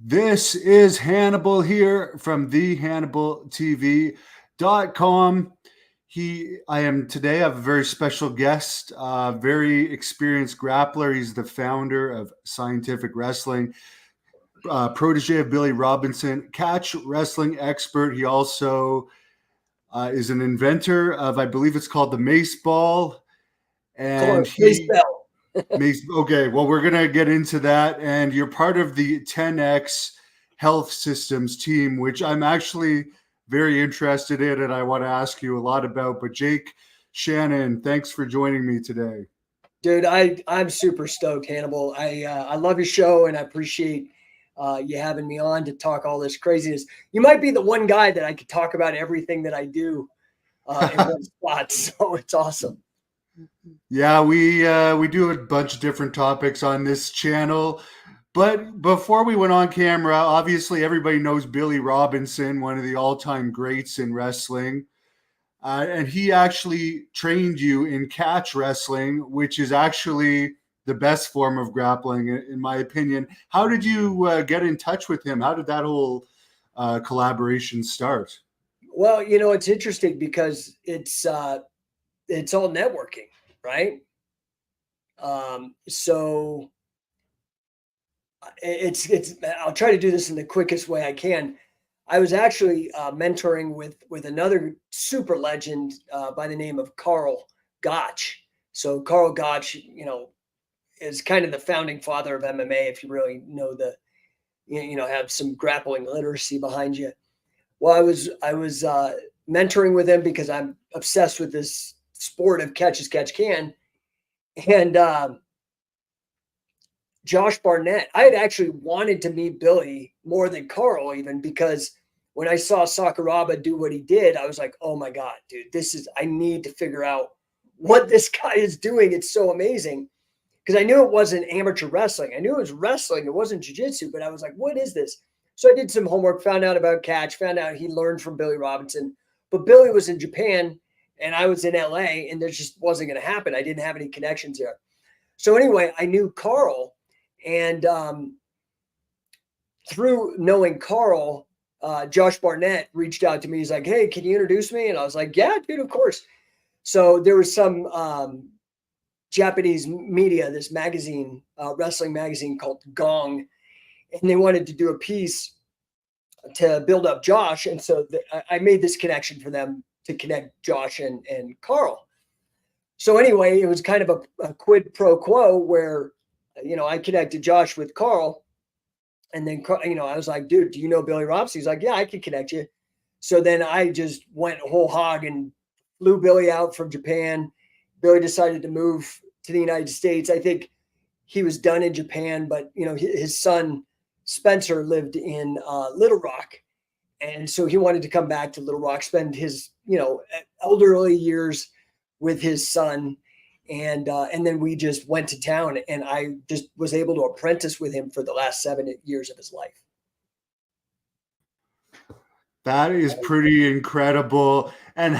This is Hannibal here from thehannibaltv.com. I am today. I have a very special guest, very experienced grappler. He's the founder of Scientific Wrestling, protege of Billy Robinson, catch wrestling expert. He also is an inventor of, I believe it's called the mace ball, and Face he bell. Okay, well, we're going to get into that. And you're part of the 10X Health Systems team, which I'm actually very interested in and I want to ask you a lot about. But Jake, Shannon, thanks for joining me today. Dude, I'm super stoked, Hannibal. I love your show and I appreciate you having me on to talk all this craziness. You might be the one guy that I could talk about everything that I do in one spot, so it's awesome. Yeah, we do a bunch of different topics on this channel. But before we went on camera, obviously everybody knows Billy Robinson, one of the all-time greats in wrestling. And he actually trained you in catch wrestling, which is actually the best form of grappling, in my opinion. How did you get in touch with him? How did that whole collaboration start? Well, it's interesting because it's all networking, right? So it's I'll try to do this in the quickest way I can. I was actually mentoring with another super legend by the name of Carl Gotch. So Carl Gotch, is kind of the founding father of MMA. If you really know have some grappling literacy behind you. Well, I was mentoring with him because I'm obsessed with this sport of catch as catch can, and Josh Barnett. I had actually wanted to meet Billy more than Carl, even because when I saw Sakuraba do what he did, I was like, oh my God, dude, I need to figure out what this guy is doing. It's so amazing. Because I knew it wasn't amateur wrestling. I knew it was wrestling. It wasn't jiu-jitsu, but I was like, what is this? So I did some homework, found out about catch, found out he learned from Billy Robinson. But Billy was in Japan and I was in LA, and there just wasn't going to happen. I didn't have any connections there. So anyway, I knew Carl, and through knowing Carl, Josh Barnett reached out to me. He's like, hey, can you introduce me? And I was like, yeah, dude, of course. So there was some Japanese media, this magazine, wrestling magazine called Gong, and they wanted to do a piece to build up Josh. And so I made this connection for them to connect Josh and Carl. So anyway, it was kind of a quid pro quo where, I connected Josh with Carl. And then, I was like, dude, do you know Billy Robson? He's like, yeah, I can connect you. So then I just went whole hog and flew Billy out from Japan. Billy decided to move to the United States. I think he was done in Japan, but his son Spencer lived in Little Rock, and so he wanted to come back to Little Rock, spend his elderly years with his son, and then we just went to town, and I just was able to apprentice with him for the last 7 years of his life. That is pretty incredible. And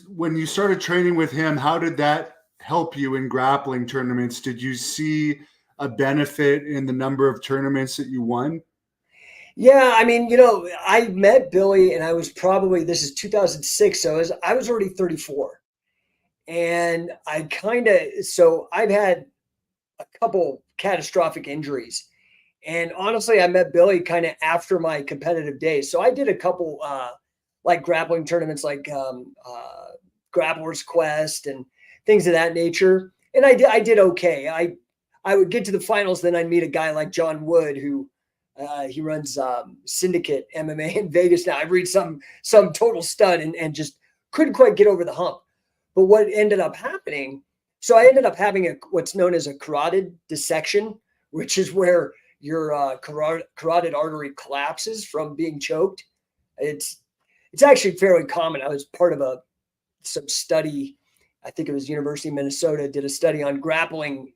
when you started training with him, how did that help you in grappling tournaments? Did you see a benefit in the number of tournaments that you won? Yeah, I mean, I met Billy, and I was this is 2006, so I was already 34. And so I've had a couple catastrophic injuries. And honestly, I met Billy kind of after my competitive days. So I did a couple like grappling tournaments, like Grappler's Quest and things of that nature. And I did okay. I would get to the finals, then I'd meet a guy like John Wood, who he runs Syndicate MMA in Vegas now. I read some total stud and just couldn't quite get over the hump. But what ended up happening, so I ended up having what's known as a carotid dissection, which is where your carotid artery collapses from being choked. It's actually fairly common. I was part of some study. I think it was University of Minnesota did a study on grappling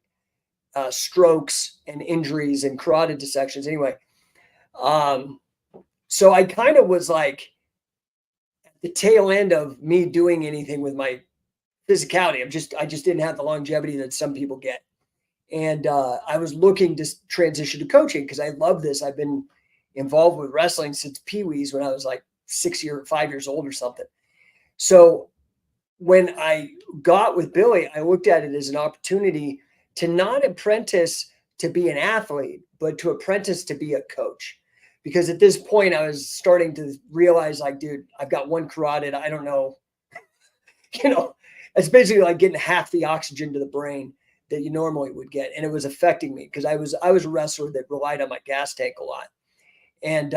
strokes and injuries and carotid dissections. Anyway, so I kind of was like at the tail end of me doing anything with my physicality. I just didn't have the longevity that some people get. And I was looking to transition to coaching because I love this. I've been involved with wrestling since Pee-wee's when I was like 5 years old or something. So when I got with Billy, I looked at it as an opportunity to not apprentice to be an athlete, but to apprentice to be a coach. Because at this point, I was starting to realize, like, dude, I've got one carotid. I don't know. It's basically like getting half the oxygen to the brain that you normally would get. And it was affecting me because I was a wrestler that relied on my gas tank a lot and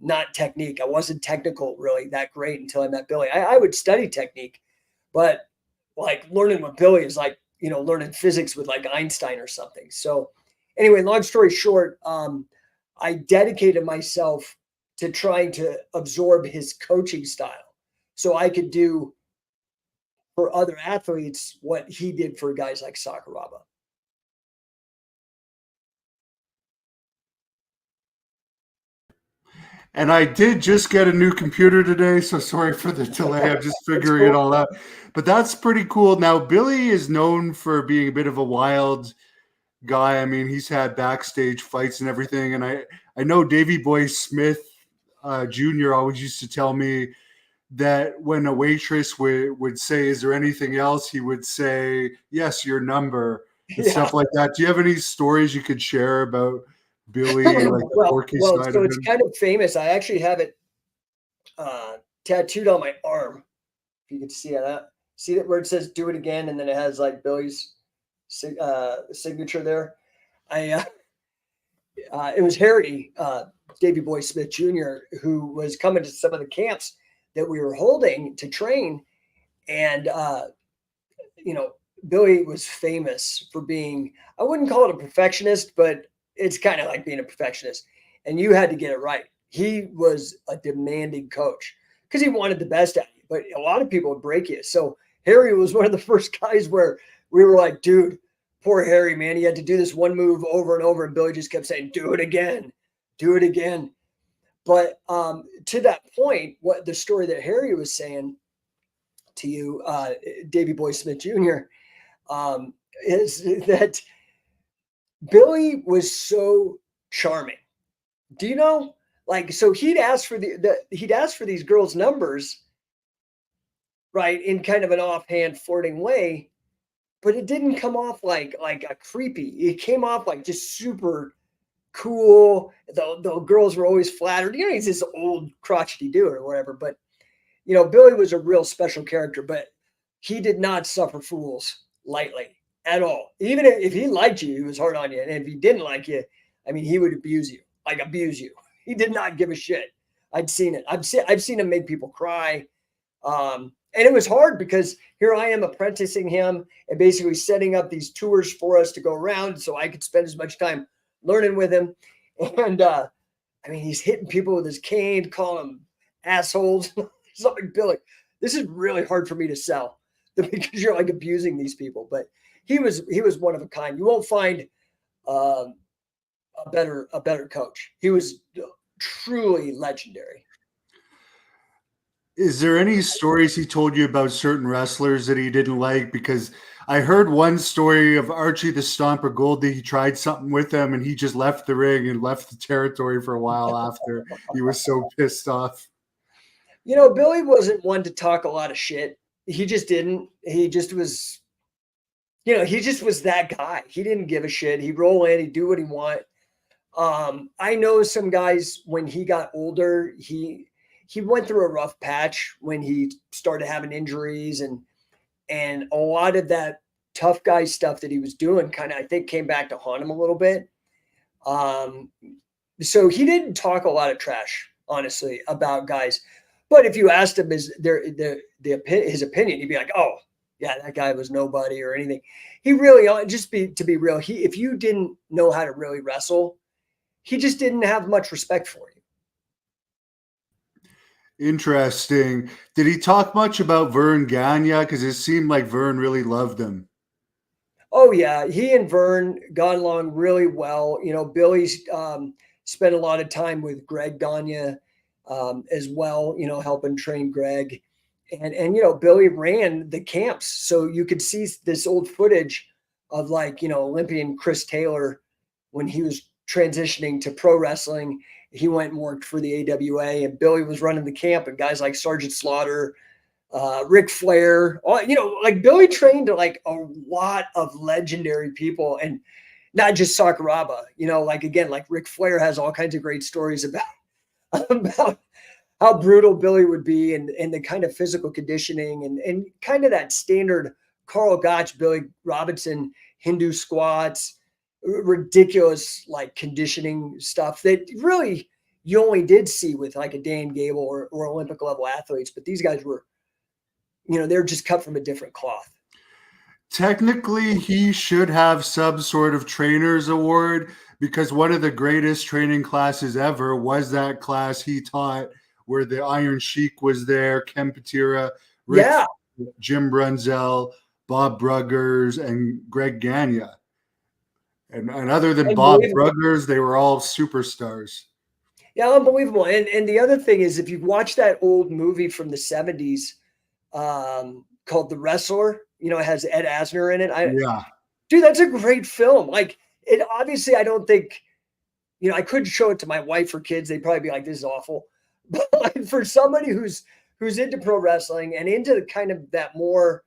not technique. I wasn't technical really that great until I met Billy. I would study technique, but like learning with Billy is like, learning physics with like Einstein or something. So anyway, long story short, I dedicated myself to trying to absorb his coaching style so I could do for other athletes what he did for guys like Sakuraba. And I did just get a new computer today, so sorry for the delay. I'm just That's figuring it cool. all out. But that's pretty cool. Now, Billy is known for being a bit of a wild guy. I mean, he's had backstage fights and everything. And I know Davey Boy Smith Jr. always used to tell me that when a waitress would say, "Is there anything else?" he would say, "Yes, your number," and Yeah. stuff like that. Do you have any stories you could share about Billy, like the quirky Well, side so of it's him? kind of famous. I actually have it tattooed on my arm. If you can see that where it says "Do it again," and then it has like Billy's signature there. I It was Harry Davy Boy Smith Jr. who was coming to some of the camps that we were holding to train, and you know, Billy was famous for being, I wouldn't call it a perfectionist, but it's kind of like being a perfectionist. And you had to get it right. He was a demanding coach because he wanted the best out of you, but a lot of people would break you. So Harry was one of the first guys where we were like, dude, poor Harry, man. He had to do this one move over and over. And Billy just kept saying, do it again, do it again. But to that point, what the story that Harry was saying to you, Davy Boy Smith Jr., um, is that Billy was so charming. Do you know? Like, so he'd ask for he'd ask for these girls' numbers, right, in kind of an offhand, flirting way, but it didn't come off like a creepy. It came off like just super cool. The girls were always flattered. He's this old crotchety dude or whatever. But Billy was a real special character, but he did not suffer fools lightly at all. Even if he liked you, he was hard on you. And if he didn't like you, I mean, he would abuse you, like abuse you. He did not give a shit. I'd seen it. I've seen him make people cry. And it was hard because here I am apprenticing him and basically setting up these tours for us to go around so I could spend as much time learning with him. And I mean, he's hitting people with his cane, calling them assholes. Something, Billy, this is really hard for me to sell because you're like abusing these people. But he was one of a kind. You won't find um, a better coach. He was truly legendary. Is there any stories he told you about certain wrestlers that he didn't like? Because I heard one story of Archie the Stomper Goldie. He tried something with him and he just left the ring and left the territory for a while after. He was so pissed off. Billy wasn't one to talk a lot of shit. He just didn't. He just was, he just was that guy. He didn't give a shit. He'd roll in, he'd do what he want. I know some guys when he got older, he went through a rough patch when he started having injuries and a lot of that tough guy stuff that he was doing kind of I think came back to haunt him a little bit. Um, so he didn't talk a lot of trash, honestly, about guys. But if you asked him his opinion, he'd be like, "Oh, yeah, that guy was nobody or anything." He really to be real. If you didn't know how to really wrestle, he just didn't have much respect for you. Interesting. Did he talk much about Vern Gagne? Because it seemed like Vern really loved him. Oh yeah, he and Vern got along really well. Billy's spent a lot of time with Greg Gagne as well. Helping train Greg, and Billy ran the camps, so you could see this old footage of like Olympian Chris Taylor when he was transitioning to pro wrestling. He went and worked for the AWA, and Billy was running the camp, and guys like Sergeant Slaughter, Ric Flair, like Billy trained like a lot of legendary people, and not just Sakuraba. Like again, like Ric Flair has all kinds of great stories about about how brutal Billy would be, and the kind of physical conditioning, and kind of that standard Carl Gotch, Billy Robinson, Hindu squats, ridiculous like conditioning stuff that really you only did see with like a Dan Gable or Olympic level athletes. But these guys were, they're just cut from a different cloth. Technically, he should have some sort of trainer's award because one of the greatest training classes ever was that class he taught where the Iron Sheik was there, Ken Patera, Yeah. Jim Brunzell, Bob Bruggers, and Greg Gagne. And other than Bob Bruggers, they were all superstars. Yeah, unbelievable. And the other thing is, if you've watched that old movie from the 70s called The Wrestler, it has Ed Asner in it. Yeah. Dude, that's a great film. Like, it obviously, I don't think, I couldn't show it to my wife or kids. They'd probably be like, this is awful. But like, for somebody who's into pro wrestling and into kind of that more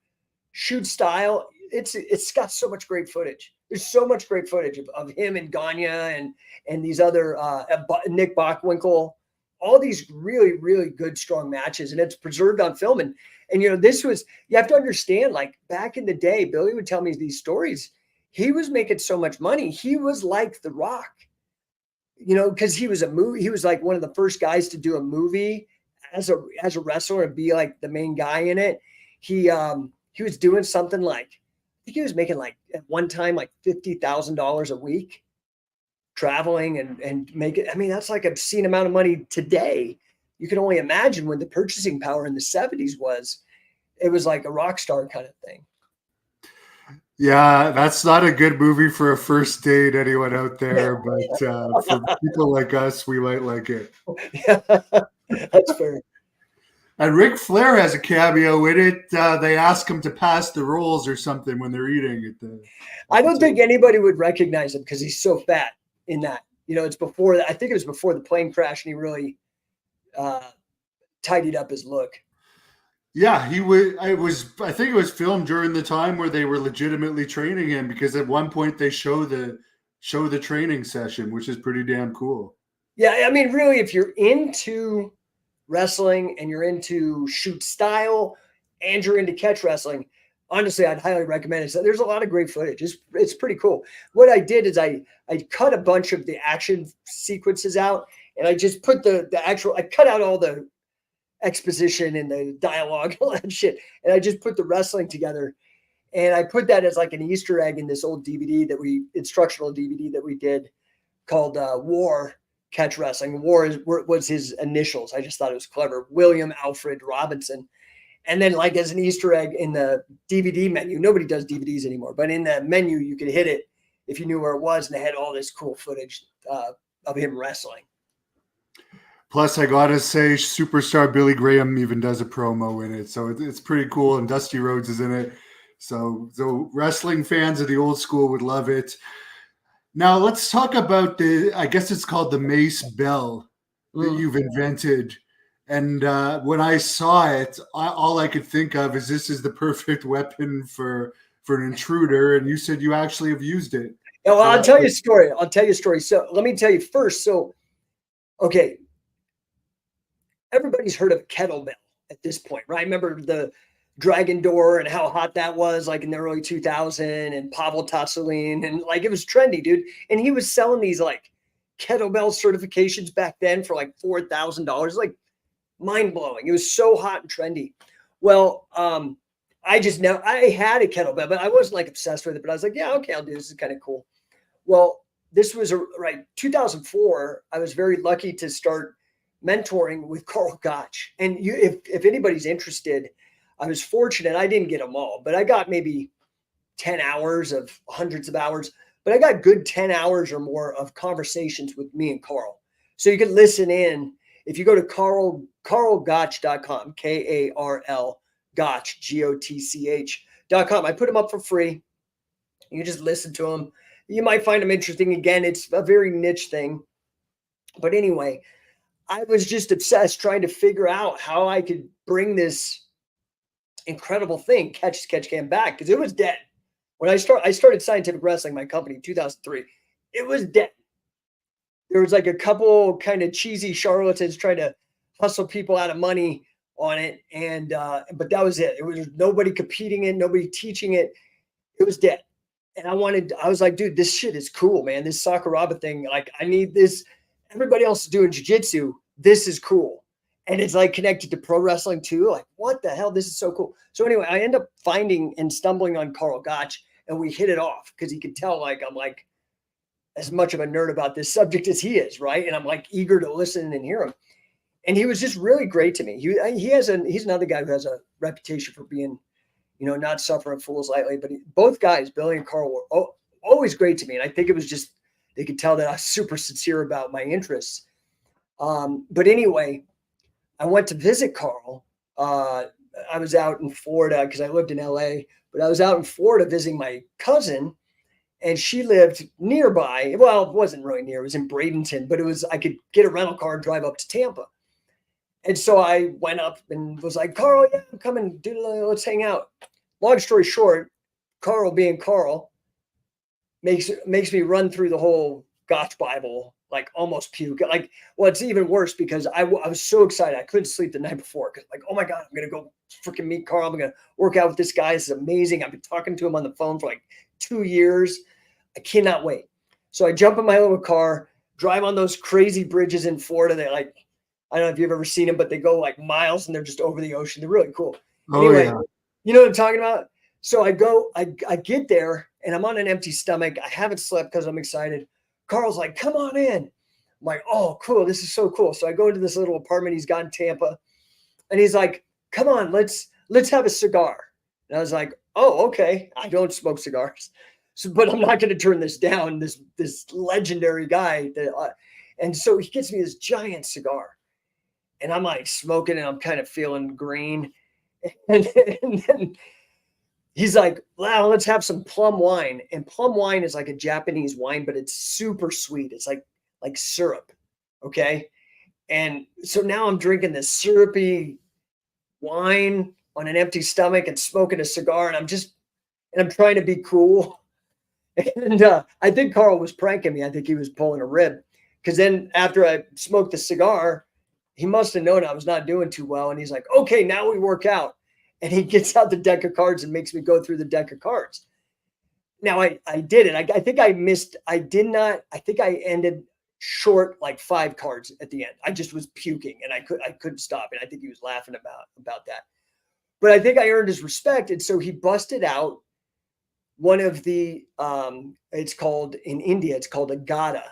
shoot style, it's got so much great footage. There's so much great footage of him and Gagne and these other Nick Bockwinkel, all these really, really good, strong matches, and it's preserved on film. And this was, you have to understand, like back in the day, Billy would tell me these stories. He was making so much money. He was like The Rock, because he was he was like one of the first guys to do a movie as a wrestler and be like the main guy in it. He was doing something like, I think he was making like at one time like $50,000 a week traveling and making. I mean, that's like an obscene amount of money today. You can only imagine when the purchasing power in the 70s was. It was like a rock star kind of thing. Yeah, that's not a good movie for a first date, anyone out there, but for people like us, we might like it. Yeah, that's fair. And Ric Flair has a cameo in it. They ask him to pass the rolls or something when they're eating at the. I don't think anybody would recognize him because he's so fat in that. It's before. I think it was before the plane crash, and he really tidied up his look. Yeah, he was. I think it was filmed during the time where they were legitimately training him, because at one point they show the training session, which is pretty damn cool. Yeah, I mean, really, if you're into wrestling and you're into shoot style and you're into catch wrestling, honestly, I'd highly recommend it. So there's a lot of great footage. It's pretty cool. What I did is I cut a bunch of the action sequences out, and I just put the actual. I cut out all the exposition and the dialogue, all that shit, and I just put the wrestling together, and I put that as like an Easter egg in this old instructional DVD that we did called War Catch Wrestling. War was his initials. I just thought it was clever. William Alfred Robinson. And then like as an Easter egg in the DVD menu, nobody does DVDs anymore, but in the menu, you could hit it if you knew where it was, and they had all this cool footage of him wrestling. Plus, I gotta say, superstar Billy Graham even does a promo in it, so it's pretty cool. And Dusty Rhodes is in it, so wrestling fans of the old school would love it. Now let's talk about I guess it's called the Mace Bell that you've invented. And when I saw it, all I could think of is this is the perfect weapon for an intruder. And you said you actually have used it. Yeah, well, I'll tell you a story. So let me tell you first. So, okay. Everybody's heard of kettlebell at this point, right? Remember the Dragon Door and how hot that was like in the early 2000s, and Pavel Tsatsouline, and like it was trendy, dude. And he was selling these like kettlebell certifications back then for like $4,000, like mind blowing. It was so hot and trendy. Well, I just know I had a kettlebell, but I wasn't like obsessed with it. But I was like, yeah, okay, I'll do this. This is kind of cool. Well, this was 2004. I was very lucky to start mentoring with Carl Gotch. And if anybody's interested, I was fortunate. I didn't get them all, but I got maybe 10 hours of hundreds of hours, but I got good 10 hours or more of conversations with me and Carl. So you can listen in. If you go to carlgotch.com, Karl Gotch, GOTCH.com, I put them up for free. You just listen to them. You might find them interesting. Again, it's a very niche thing. But anyway, I was just obsessed trying to figure out how I could bring this incredible thing, catch can back, because it was dead. When I started Scientific Wrestling, my company, in 2003, it was dead. There was like a couple kind of cheesy charlatans trying to hustle people out of money on it, and but that was it. It was nobody competing it, nobody teaching it. It was dead. And I was like, dude, this shit is cool, man. This Sakuraba thing, like, I need this. Everybody else is doing jujitsu. This is cool. And it's like connected to pro wrestling too. Like, what the hell? This is so cool. So anyway, I end up finding and stumbling on Carl Gotch, and we hit it off because he could tell like I'm like as much of a nerd about this subject as he is, right? And I'm like eager to listen and hear him. And he was just really great to me. He's another guy who has a reputation for being, not suffering fools lightly. But both guys, Billy and Carl, were always great to me. And I think it was just they could tell that I was super sincere about my interests. But anyway, I went to visit Carl. I was out in Florida because I lived in LA, but I was out in Florida visiting my cousin, and she lived nearby. Well, it wasn't really near. It was in Bradenton, but I could get a rental car and drive up to Tampa. And so I went up and was like, Carl, yeah, I'm coming. Dude, let's hang out. Long story short, Carl being Carl makes me run through the whole Gotch Bible, like almost puke. Like, well, it's even worse because I was so excited. I couldn't sleep the night before because like, oh my God, I'm going to go freaking meet Carl. I'm going to work out with this guy. This is amazing. I've been talking to him on the phone for like 2 years. I cannot wait. So I jump in my little car, drive on those crazy bridges in Florida. They're like, I don't know if you've ever seen them, but they go like miles and they're just over the ocean. They're really cool. Oh, anyway, yeah. You know what I'm talking about? So I get there and I'm on an empty stomach. I haven't slept because I'm excited. Carl's like, come on in. I'm like, oh, cool. This is so cool. So I go into this little apartment he's got in Tampa, and he's like, come on, let's have a cigar. And I was like, oh, okay. I don't smoke cigars. So, but I'm not going to turn this down, this legendary guy. And so he gets me this giant cigar. And I'm like smoking and I'm kind of feeling green. And then he's like, wow, let's have some plum wine. And plum wine is like a Japanese wine, but it's super sweet. It's like syrup. Okay. And so now I'm drinking this syrupy wine on an empty stomach and smoking a cigar. And I'm trying to be cool. And I think Carl was pranking me. I think he was pulling a rib. Because then after I smoked the cigar, he must have known I was not doing too well. And he's like, okay, now we work out. And he gets out the deck of cards and makes me go through the deck of cards. Now I did it. I think I missed. I did not. I think I ended short like 5 cards at the end. I just was puking and I couldn't stop. And I think he was laughing about that. But I think I earned his respect. And so he busted out one of the, it's called in India, it's called a gada,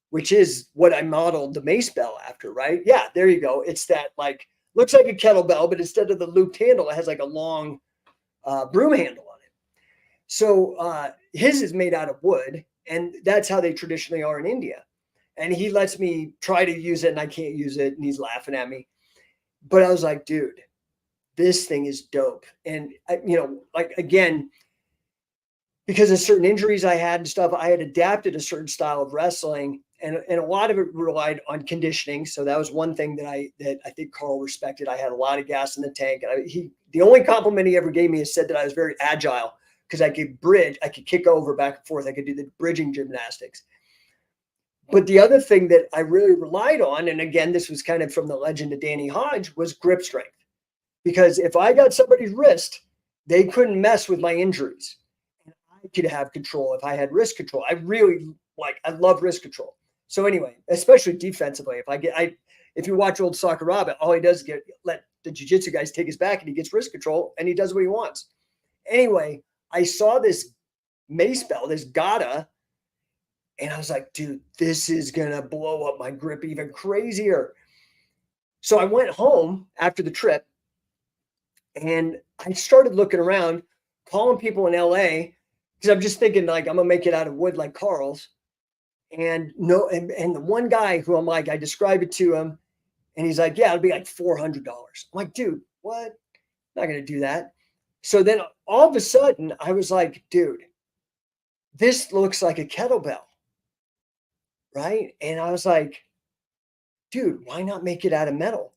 which is what I modeled the mace bell after, right? Yeah, there you go. It's that like, looks like a kettlebell, but instead of the looped handle, it has like a long broom handle on it. So his is made out of wood, and that's how they traditionally are in India. And he lets me try to use it, and I can't use it, and he's laughing at me. But I was like, dude, this thing is dope. And, like, again, because of certain injuries I had and stuff, I had adapted a certain style of wrestling, and a lot of it relied on conditioning. So that was one thing that I think Carl respected. I had a lot of gas in the tank. And the only compliment he ever gave me is said that I was very agile because I could bridge, I could kick over back and forth. I could do the bridging gymnastics. But the other thing that I really relied on, and again, this was kind of from the legend of Danny Hodge, was grip strength. Because if I got somebody's wrist, they couldn't mess with my injuries. And I could have control if I had wrist control. I love wrist control. So anyway, especially defensively, if you watch old Sakuraba, all he does is let the jiu-jitsu guys take his back and he gets wrist control and he does what he wants. Anyway, I saw this mace bell, this gada, and I was like, dude, this is going to blow up my grip even crazier. So I went home after the trip and I started looking around, calling people in LA, because I'm just thinking like, I'm going to make it out of wood like Carl's. And the one guy who I'm like, I describe it to him and he's like, yeah, it'll be like $400. I'm like, dude, what? I'm not going to do that. So then all of a sudden I was like, dude, this looks like a kettlebell, right? And I was like, dude, why not make it out of metal?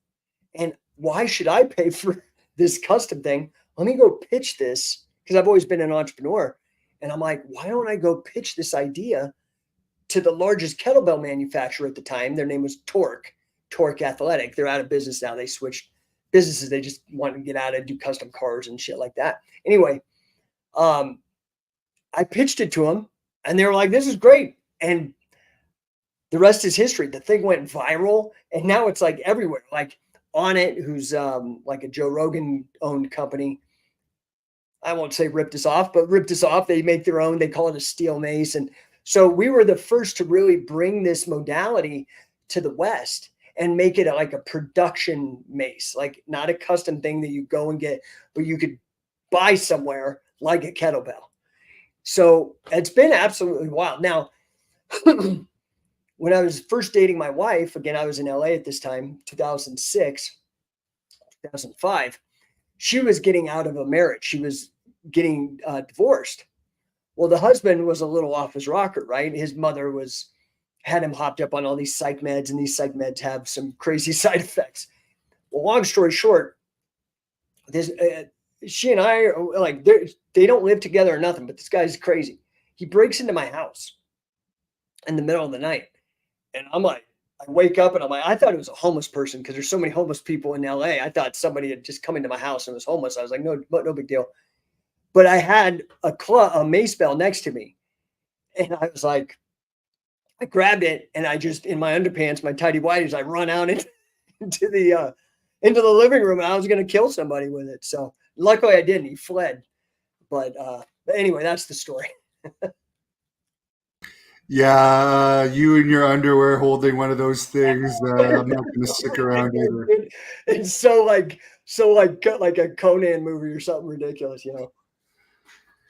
And why should I pay for this custom thing? Let me go pitch this because I've always been an entrepreneur. And I'm like, why don't I go pitch this idea to the largest kettlebell manufacturer at the time? Their name was Torque Athletic. They're out of business now. They switched businesses. They just wanted to get out and do custom cars and shit like that. Anyway, I pitched it to them and they were like, this is great. And the rest is history. The thing went viral and now it's like everywhere. Like On It, who's like a Joe Rogan owned company. I won't say ripped us off, but ripped us off. They make their own. They call it a steel mace. And so we were the first to really bring this modality to the West and make it like a production mace, like not a custom thing that you go and get, but you could buy somewhere like a kettlebell. So it's been absolutely wild. Now, when I was first dating my wife, again, I was in LA at this time, 2006, 2005, she was getting out of a marriage. She was getting divorced. Well, the husband was a little off his rocker, right? His mother had him hopped up on all these psych meds, and these psych meds have some crazy side effects. Well, long story short, she and I are like, they don't live together or nothing, but this guy's crazy. He breaks into my house in the middle of the night. And I'm like, I wake up and I'm like, I thought it was a homeless person because there's so many homeless people in LA. I thought somebody had just come into my house and was homeless. I was like, no big deal. But I had a mace bell next to me. And I was like, I grabbed it and I just, in my underpants, my tidy whities, I run out into the living room and I was going to kill somebody with it. So luckily I didn't. He fled. But anyway, that's the story. Yeah, you in your underwear holding one of those things. I'm not going to stick around either. It's so like a Conan movie or something ridiculous, you know.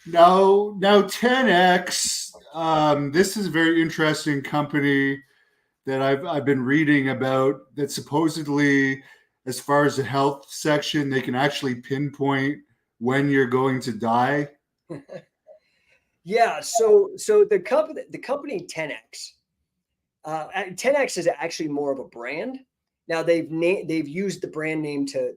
Now 10X. This is a very interesting company that I've been reading about. That supposedly, as far as the health section, they can actually pinpoint when you're going to die. Yeah, so the company 10X, 10X is actually more of a brand. Now they've used the brand name to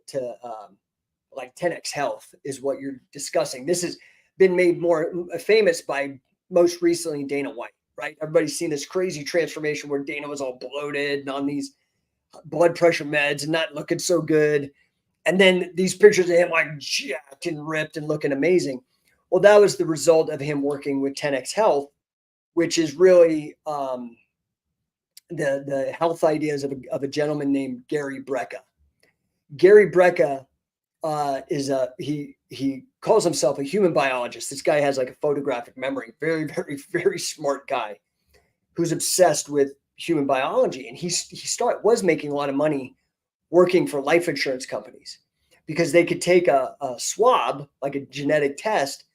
like 10X Health is what you're discussing. This has been made more famous by most recently Dana White, right? Everybody's seen this crazy transformation where Dana was all bloated and on these blood pressure meds and not looking so good. And then these pictures of him like jacked and ripped and looking amazing. Well, that was the result of him working with 10X Health, which is really the health ideas of a gentleman named Gary Brecka. Gary Brecka he calls himself a human biologist. This guy has like a photographic memory. Very, very, very smart guy who's obsessed with human biology. And he was making a lot of money working for life insurance companies because they could take a swab, like a genetic test,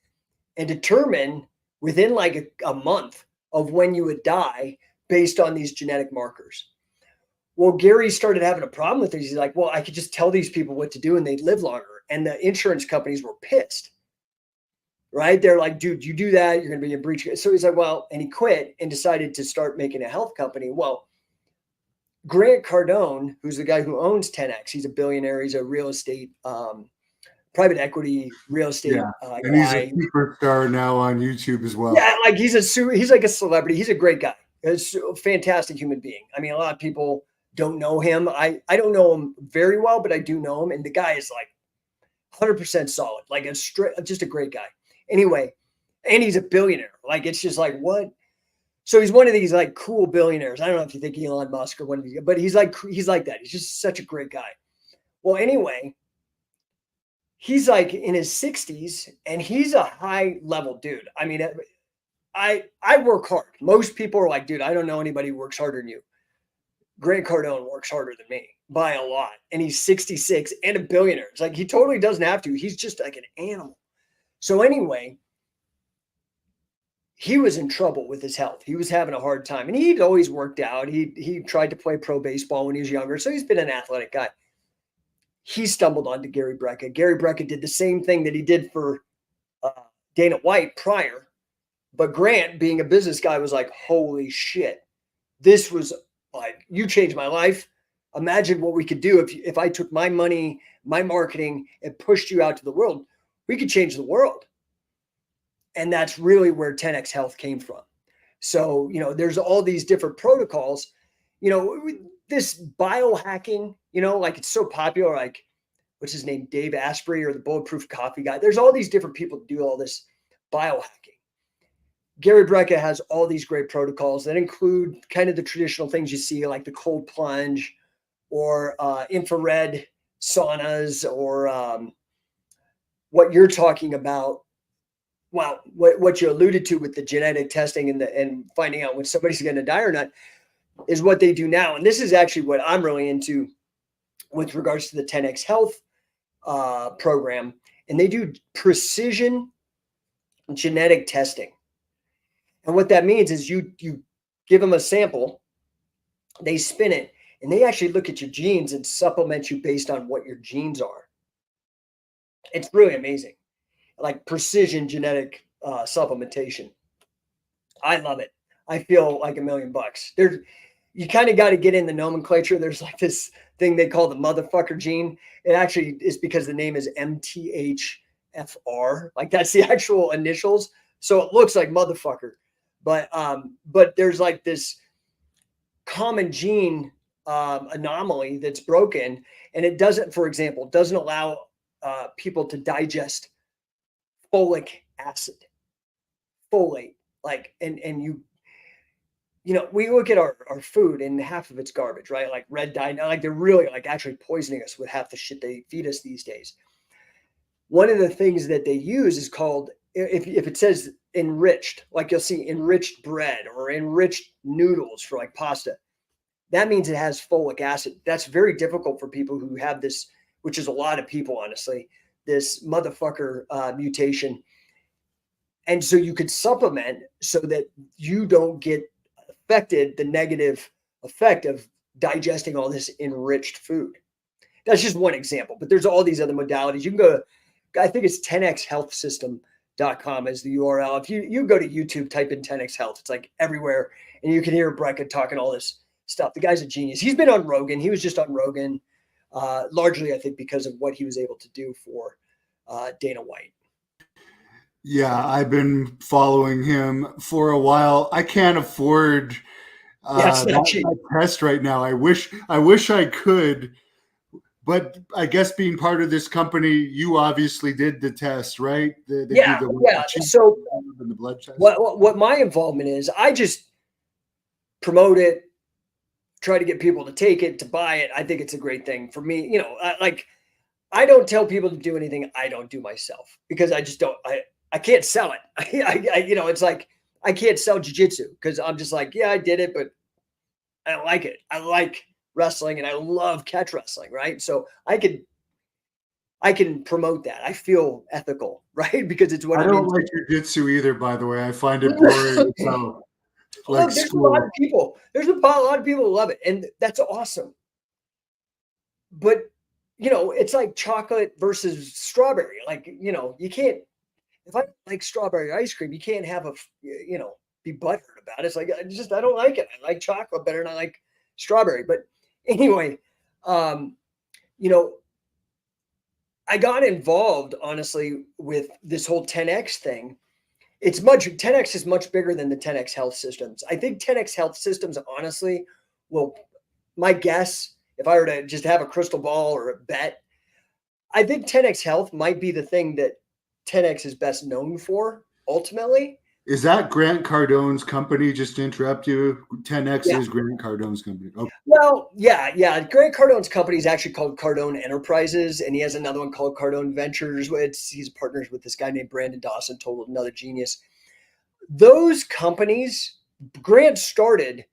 and determine within like a month of when you would die based on these genetic markers. Well, Gary started having a problem with it. He's like, well, I could just tell these people what to do and they'd live longer. And the insurance companies were pissed, right? They're like, dude, you do that, you're going to be in breach. So he's like, well, and he quit and decided to start making a health company. Well, Grant Cardone, who's the guy who owns 10X, he's a billionaire. He's a real estate, private equity real estate and guy. He's a superstar now on YouTube as well. Yeah, like he's like a celebrity. He's a great guy. He's a fantastic human being. I mean, a lot of people don't know him. I don't know him very well, but I do know him. And the guy is like 100% solid, like just a great guy. Anyway, and he's a billionaire. Like, it's just like, what? So he's one of these like cool billionaires. I don't know if you think Elon Musk or one of these, but he's like that. He's just such a great guy. Well, anyway, he's like in his 60s and he's a high level dude. I mean, I work hard. Most people are like, dude, I don't know anybody who works harder than you. Grant Cardone works harder than me by a lot. And he's 66 and a billionaire. It's like, he totally doesn't have to. He's just like an animal. So anyway, he was in trouble with his health. He was having a hard time and he'd always worked out. He tried to play pro baseball when he was younger. So he's been an athletic guy. He stumbled onto Gary Brecka. Gary Brecka did the same thing that he did for Dana White prior, But Grant, being a business guy, was like, holy shit, this was like, you changed my life. Imagine what we could do if I took my money, my marketing, and pushed you out to the world. We could change the world. And that's really where 10X Health came from. So, there's all these different protocols, this biohacking, like it's so popular, like what's his name, Dave Asprey or the Bulletproof Coffee guy. There's all these different people do all this biohacking. Gary Brecka has all these great protocols that include kind of the traditional things you see, like the cold plunge or infrared saunas, or what you're talking about. Well, what you alluded to with the genetic testing and finding out when somebody's going to die or not is what they do now. And this is actually what I'm really into with regards to the 10X Health program. And they do precision genetic testing. And what that means is you give them a sample, they spin it, and they actually look at your genes and supplement you based on what your genes are. It's really amazing. Like precision genetic supplementation. I love it. I feel like $1 million. You kind of got to get in the nomenclature. There's like this thing they call the motherfucker gene. It actually is because the name is MTHFR. Like that's the actual initials. So it looks like motherfucker. But there's like this common gene anomaly that's broken, and it doesn't, for example, doesn't allow people to digest folic acid, folate. Like, and we look at our food and half of it's garbage, right? Like red dye, like they're really like actually poisoning us with half the shit they feed us these days. One of the things that they use is called, if it says enriched, like you'll see enriched bread or enriched noodles for like pasta, that means it has folic acid. That's very difficult for people who have this, which is a lot of people, honestly, this motherfucker mutation. And so you could supplement so that you don't get affected, the negative effect of digesting all this enriched food. That's just one example, but there's all these other modalities. You can go to, I think it's 10xhealthsystem.com as the URL. If you go to YouTube, type in 10x Health, it's like everywhere. And you can hear Brecka talking all this stuff. The guy's a genius. He's been on Rogan. He was just on Rogan, largely, I think, because of what he was able to do for Dana White. Yeah, I've been following him for a while. I can't afford that test right now. I wish I could, but I guess being part of this company, you obviously did the test, right? They yeah, do yeah. So the blood test. What my involvement is, I just promote it, try to get people to take it, to buy it. I think it's a great thing for me. I don't tell people to do anything I don't do myself, because I just don't. I can't sell it. It's like I can't sell jiu-jitsu because I'm just like, yeah, I did it, but I don't like it. I like wrestling and I love catch wrestling, right? So I can promote that. I feel ethical, right? Because it's what I don't like jiu-jitsu either, by the way. I find it boring. So, look, there's a lot of people. There's a lot of people who love it, and that's awesome. But it's like chocolate versus strawberry. Like, you can't. If I like strawberry ice cream, you can't have be butthurt about it. It's like, I don't like it. I like chocolate better than I like strawberry. But anyway, I got involved, honestly, with this whole 10X thing. 10X is much bigger than the 10X Health Systems. I think 10X Health Systems, honestly, my guess, if I were to just have a crystal ball or a bet, I think 10X Health might be the thing that 10X is best known for, ultimately. Is that Grant Cardone's company? Just to interrupt you, 10X is Grant Cardone's company. Okay. Well, yeah. Grant Cardone's company is actually called Cardone Enterprises, and he has another one called Cardone Ventures. He's partners with this guy named Brandon Dawson, total another genius. Those companies, Grant started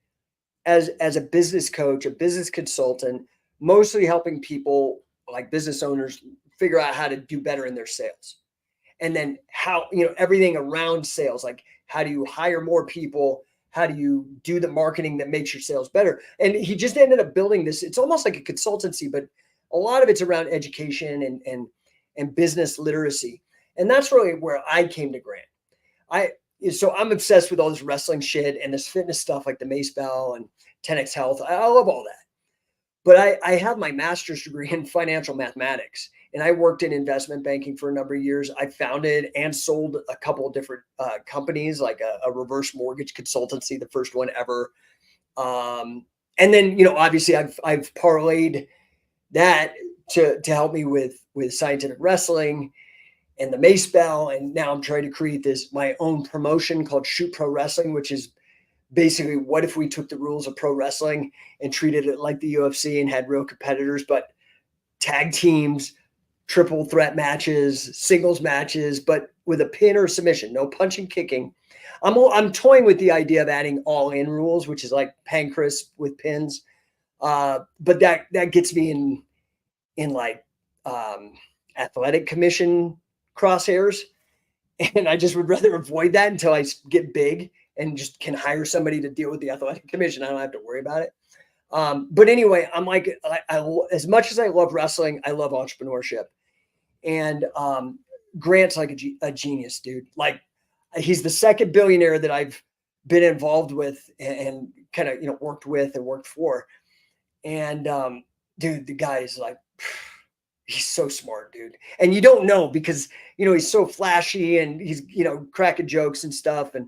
as a business coach, a business consultant, mostly helping people like business owners figure out how to do better in their sales. And then how, everything around sales, like how do you hire more people? How do you do the marketing that makes your sales better? And he just ended up building this. It's almost like a consultancy, but a lot of it's around education and business literacy. And that's really where I came to Grant. so I'm obsessed with all this wrestling shit and this fitness stuff like the Mace Bell and 10X Health. I love all that. But I have my master's degree in financial mathematics, and I worked in investment banking for a number of years. I founded and sold a couple of different companies, like a reverse mortgage consultancy, the first one ever. And then, obviously I've parlayed that to help me with scientific wrestling and the Mace Bell. And now I'm trying to create my own promotion called Shoot Pro Wrestling, which is basically, what if we took the rules of pro wrestling and treated it like the UFC and had real competitors, but tag teams, triple threat matches, singles matches, but with a pin or submission, no punching, kicking. I'm toying with the idea of adding all-in rules, which is like pancreas with pins. But that gets me in like athletic commission crosshairs. And I just would rather avoid that until I get big and just can hire somebody to deal with the athletic commission. I don't have to worry about it. But anyway, I'm like, as much as I love wrestling, I love entrepreneurship. And Grant's like a genius, dude. Like, he's the second billionaire that I've been involved with and kind of, worked with and worked for. And dude, the guy is like, he's so smart, dude. And you don't know because, he's so flashy and he's, cracking jokes and stuff. And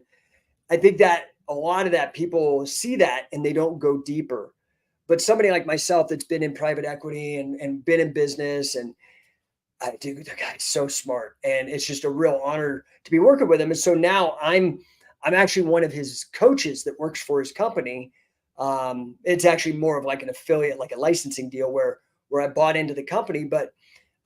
I think that a lot of that people see that and they don't go deeper. But somebody like myself that's been in private equity and been in business, and dude, the guy's so smart, and it's just a real honor to be working with him. And so now I'm actually one of his coaches that works for his company. It's actually more of like an affiliate, like a licensing deal where I bought into the company, but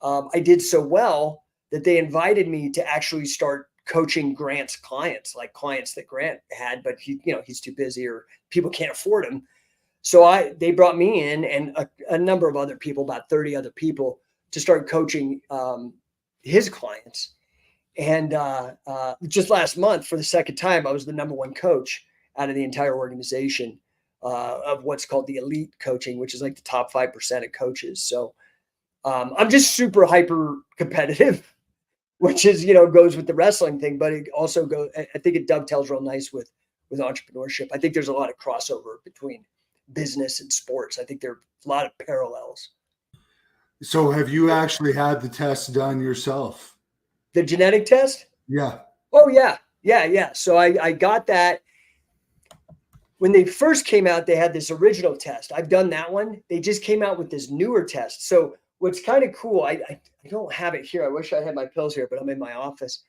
I did so well that they invited me to actually start coaching Grant's clients, like clients that Grant had, but he's too busy or people can't afford him. So they brought me in and a number of other people, about 30 other people, to start coaching his clients. And just last month, for the second time, I was the number one coach out of the entire organization of what's called the elite coaching, which is like the top 5% of coaches. So I'm just super hyper competitive, which is, goes with the wrestling thing, but it also I think it dovetails real nice with entrepreneurship. I think there's a lot of crossover between business and sports. I think there are a lot of parallels. So have you actually had the test done yourself? The genetic test? Yeah. Oh, yeah. Yeah. So I got that. When they first came out, they had this original test. I've done that one. They just came out with this newer test. So what's kind of cool, I don't have it here. I wish I had my pills here, but I'm in my office.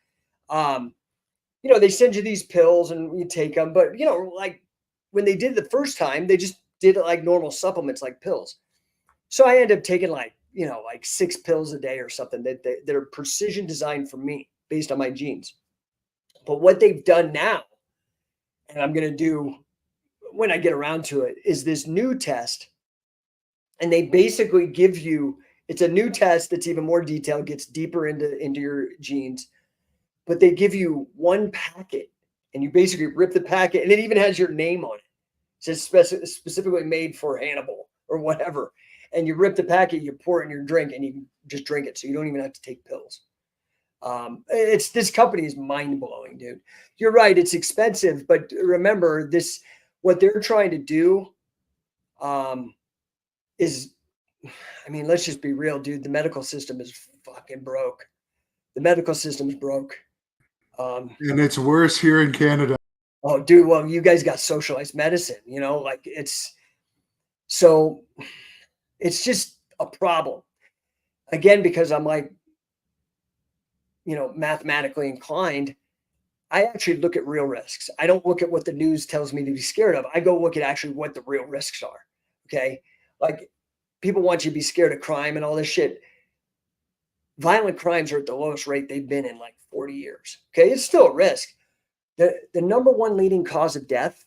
They send you these pills and you take them. But, like when they did the first time, they just did it like normal supplements, like pills. So I ended up taking like 6 pills a day or something that are precision designed for me based on my genes. But what they've done now, and I'm going to do when I get around to it, is this new test. And they basically give you, it's a new test that's even more detailed, gets deeper into your genes, but they give you one packet and you basically rip the packet and it even has your name on it. It says specifically made for Hannibal or whatever. And you rip the packet, you pour it in your drink, and you can just drink it. So you don't even have to take pills. This company is mind blowing, dude. You're right. It's expensive, but remember what they're trying to do is, let's just be real, dude. The medical system is fucking broke. The medical system is broke. And it's worse here in Canada. Oh, dude. Well, you guys got socialized medicine, so it's just a problem. Again, because I'm like, mathematically inclined, I actually look at real risks. I don't look at what the news tells me to be scared of. I go look at actually what the real risks are. Okay. Like, people want you to be scared of crime and all this shit. Violent crimes are at the lowest rate they've been in like 40 years. Okay. It's still a risk. The number one leading cause of death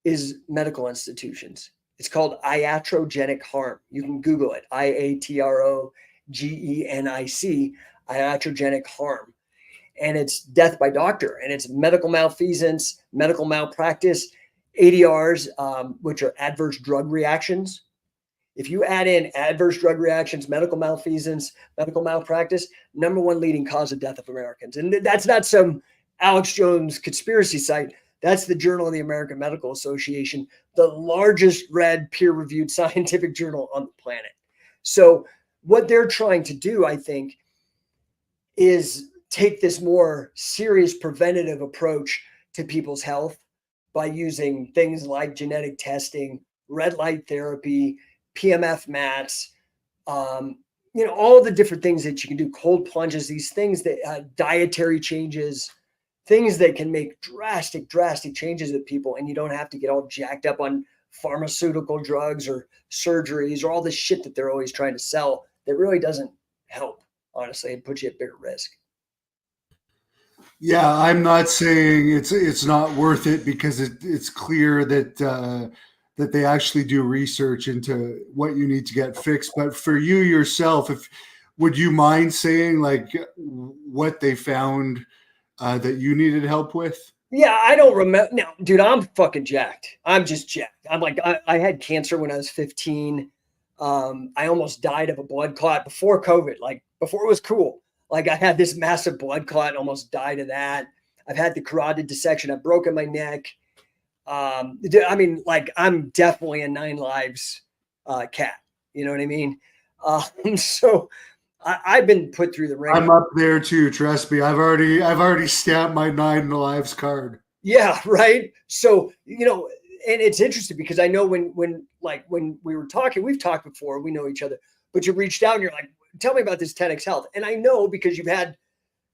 is medical institutions. It's called iatrogenic harm. You can Google it. IATROGENIC, iatrogenic harm. And it's death by doctor. And it's medical malfeasance, medical malpractice, ADRs, which are adverse drug reactions. If you add in adverse drug reactions, medical malfeasance, medical malpractice, number one leading cause of death of Americans. And that's not some Alex Jones conspiracy site. That's the Journal of the American Medical Association, the largest read peer-reviewed scientific journal on the planet. So what they're trying to do, I think, is take this more serious preventative approach to people's health by using things like genetic testing, red light therapy, PMF mats, all the different things that you can do, cold plunges, these things that dietary changes, things that can make drastic changes with people, and you don't have to get all jacked up on pharmaceutical drugs or surgeries or all this shit that they're always trying to sell that really doesn't help, honestly, and puts you at bigger risk. Yeah, I'm not saying it's not worth it, because it's clear that that they actually do research into what you need to get fixed. But for you yourself, if would you mind saying like what they found that you needed help with? Yeah, I don't remember. No, dude, I'm fucking jacked. I'm just jacked. I'm like, I had cancer when I was 15. I almost died of a blood clot before COVID, like before it was cool. Like I had this massive blood clot and almost died of that. I've had the carotid dissection. I've broken my neck. I mean, like I'm definitely a 9 lives cat. You know what I mean? So I've been put through the ringer. I'm up there too. Trust me. I've already stamped my 9 lives card. Yeah, right. So and it's interesting because I know when we were talking, we've talked before, we know each other, but you reached out and you're like, tell me about this 10x health. And I know because you've had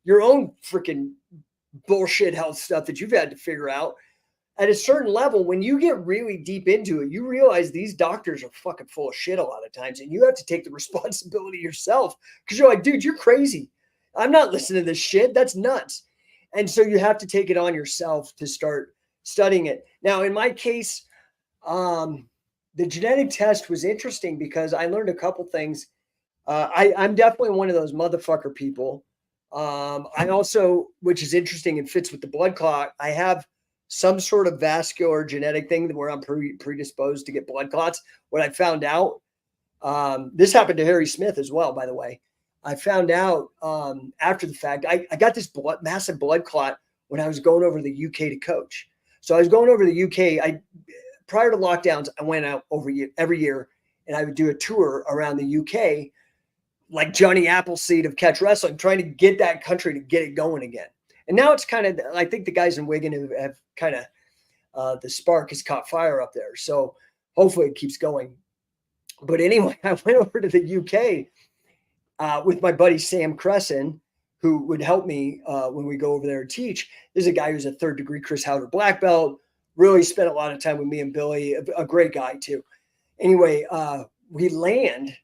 your own freaking bullshit health stuff that you've had to figure out. At a certain level, when you get really deep into it, you realize these doctors are fucking full of shit a lot of times, and you have to take the responsibility yourself because you're like, dude, you're crazy. I'm not listening to this shit. That's nuts. And so you have to take it on yourself to start studying it. Now, in my case, the genetic test was interesting because I learned a couple things. I'm definitely one of those motherfucker people. I also, which is interesting and fits with the blood clot, I have some sort of vascular genetic thing where I'm predisposed to get blood clots. What I found out, this happened to Harry Smith as well, by the way. I found out after the fact, I got this massive blood clot when I was going over to the UK to coach. So I was going over to the UK. Prior to lockdowns, I went out every year and I would do a tour around the UK, like Johnny Appleseed of Catch Wrestling, trying to get that country to get it going again. And now it's kind of, I think the guys in Wigan have kind of, the spark has caught fire up there. So hopefully it keeps going. But anyway, I went over to the UK with my buddy Sam Cresson, who would help me when we go over there and teach. This is a guy who's a 3rd degree Chris Howder black belt, really spent a lot of time with me and Billy, a great guy too. Anyway, we land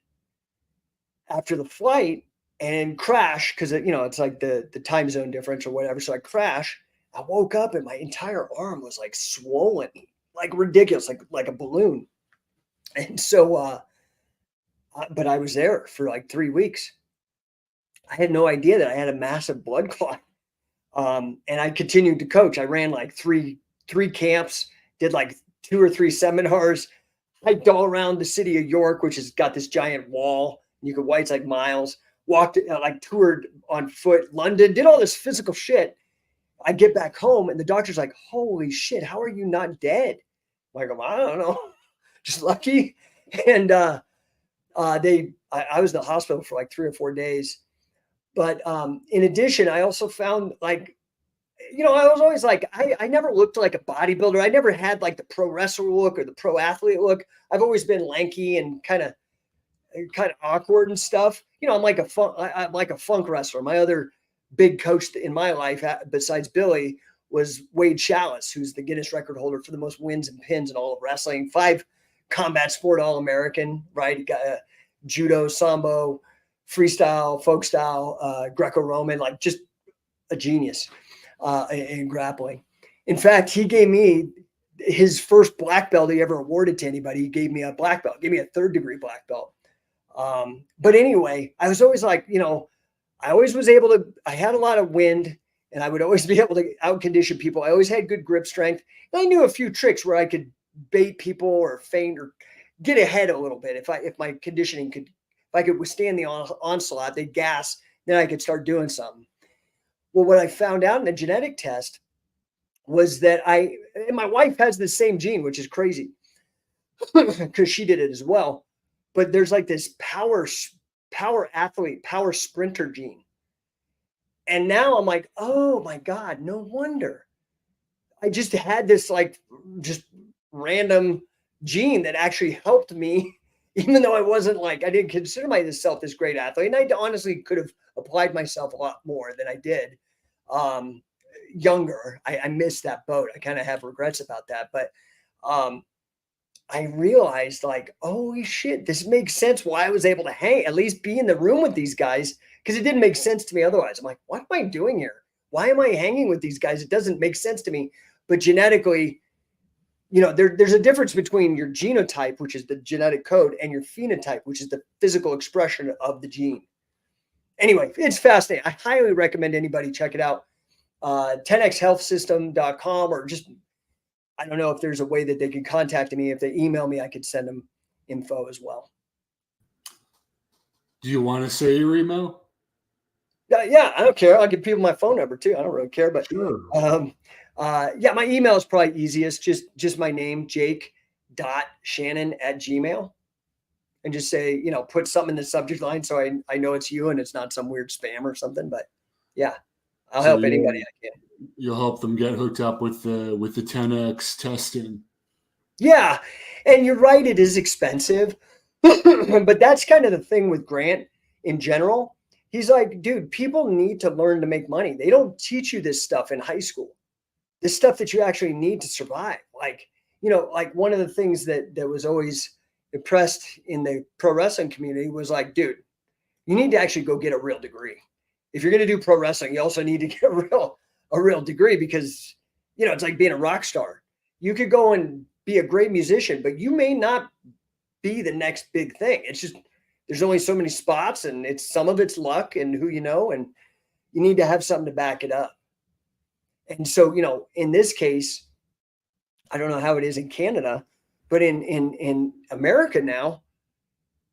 after the flight and crash because it's like the time zone difference or whatever. So I crash. I woke up and my entire arm was like swollen, like ridiculous, like a balloon. And so, but I was there for like 3 weeks. I had no idea that I had a massive blood clot. And I continued to coach. I ran like three camps, did like 2 or 3 seminars, hiked all around the city of York, which has got this giant wall. You could it's like miles. Walked, like toured on foot, London, did all this physical shit. I get back home and the doctor's like, holy shit, how are you not dead? I'm like, I don't know, just lucky. And I was in the hospital for like 3 or 4 days. But in addition, I also found like, I was always like, I never looked like a bodybuilder. I never had like the pro wrestler look or the pro athlete look. I've always been lanky and kind of awkward and stuff. I'm like I'm like a funk wrestler. My other big coach in my life, besides Billy, was Wade Chalice, who's the Guinness record holder for the most wins and pins in all of wrestling. 5 combat sport All-American, right? He got judo, sambo, freestyle, folk style, Greco-Roman, like just a genius in grappling. In fact, he gave me his first black belt he ever awarded to anybody. He gave me a black belt, gave me a 3rd degree black belt. But anyway, I was always like, I always was able to, I had a lot of wind and I would always be able to out condition people. I always had good grip strength. And I knew a few tricks where I could bait people or feint or get ahead a little bit. If my conditioning if I could withstand the onslaught, they'd gas, then I could start doing something. Well, what I found out in the genetic test was that and my wife has the same gene, which is crazy because she did it as well. But there's like this power athlete, power sprinter gene. And now I'm like, oh my God, no wonder. I just had this like just random gene that actually helped me, even though I didn't consider myself this great athlete. And I honestly could have applied myself a lot more than I did. Younger. I missed that boat. I kind of have regrets about that. But I realized like, holy shit, this makes sense why I was able to at least be in the room with these guys, because it didn't make sense to me otherwise. I'm like, what am I doing here? Why am I hanging with these guys? It doesn't make sense to me. But genetically, there's a difference between your genotype, which is the genetic code, and your phenotype, which is the physical expression of the gene. Anyway, it's fascinating. I highly recommend anybody check it out. 10xhealthsystem.com, or just, I don't know if there's a way that they can contact me. If they email me, I could send them info as well. Do you want to say your email? Yeah, I don't care. I'll give people my phone number too. I don't really care, but Sure. yeah, my email is probably easiest. Just my name, jake.shannon@gmail, and just say, put something in the subject line so I know it's you and it's not some weird spam or something. But yeah, I'll help anybody I can. You'll help them get hooked up with the 10x testing. Yeah, and you're right, it is expensive. But that's kind of the thing with Grant in general. He's like, dude, people need to learn to make money. They don't teach you this stuff in high school. This stuff that you actually need to survive. Like, like one of the things that was always impressed in the pro wrestling community was like, dude, you need to actually go get a real degree. If you're going to do pro wrestling, you also need to get a real degree, because, it's like being a rock star. You could go and be a great musician, but you may not be the next big thing. It's just, there's only so many spots, and some of it's luck and who you know, and you need to have something to back it up. And so, in this case, I don't know how it is in Canada, but in America now,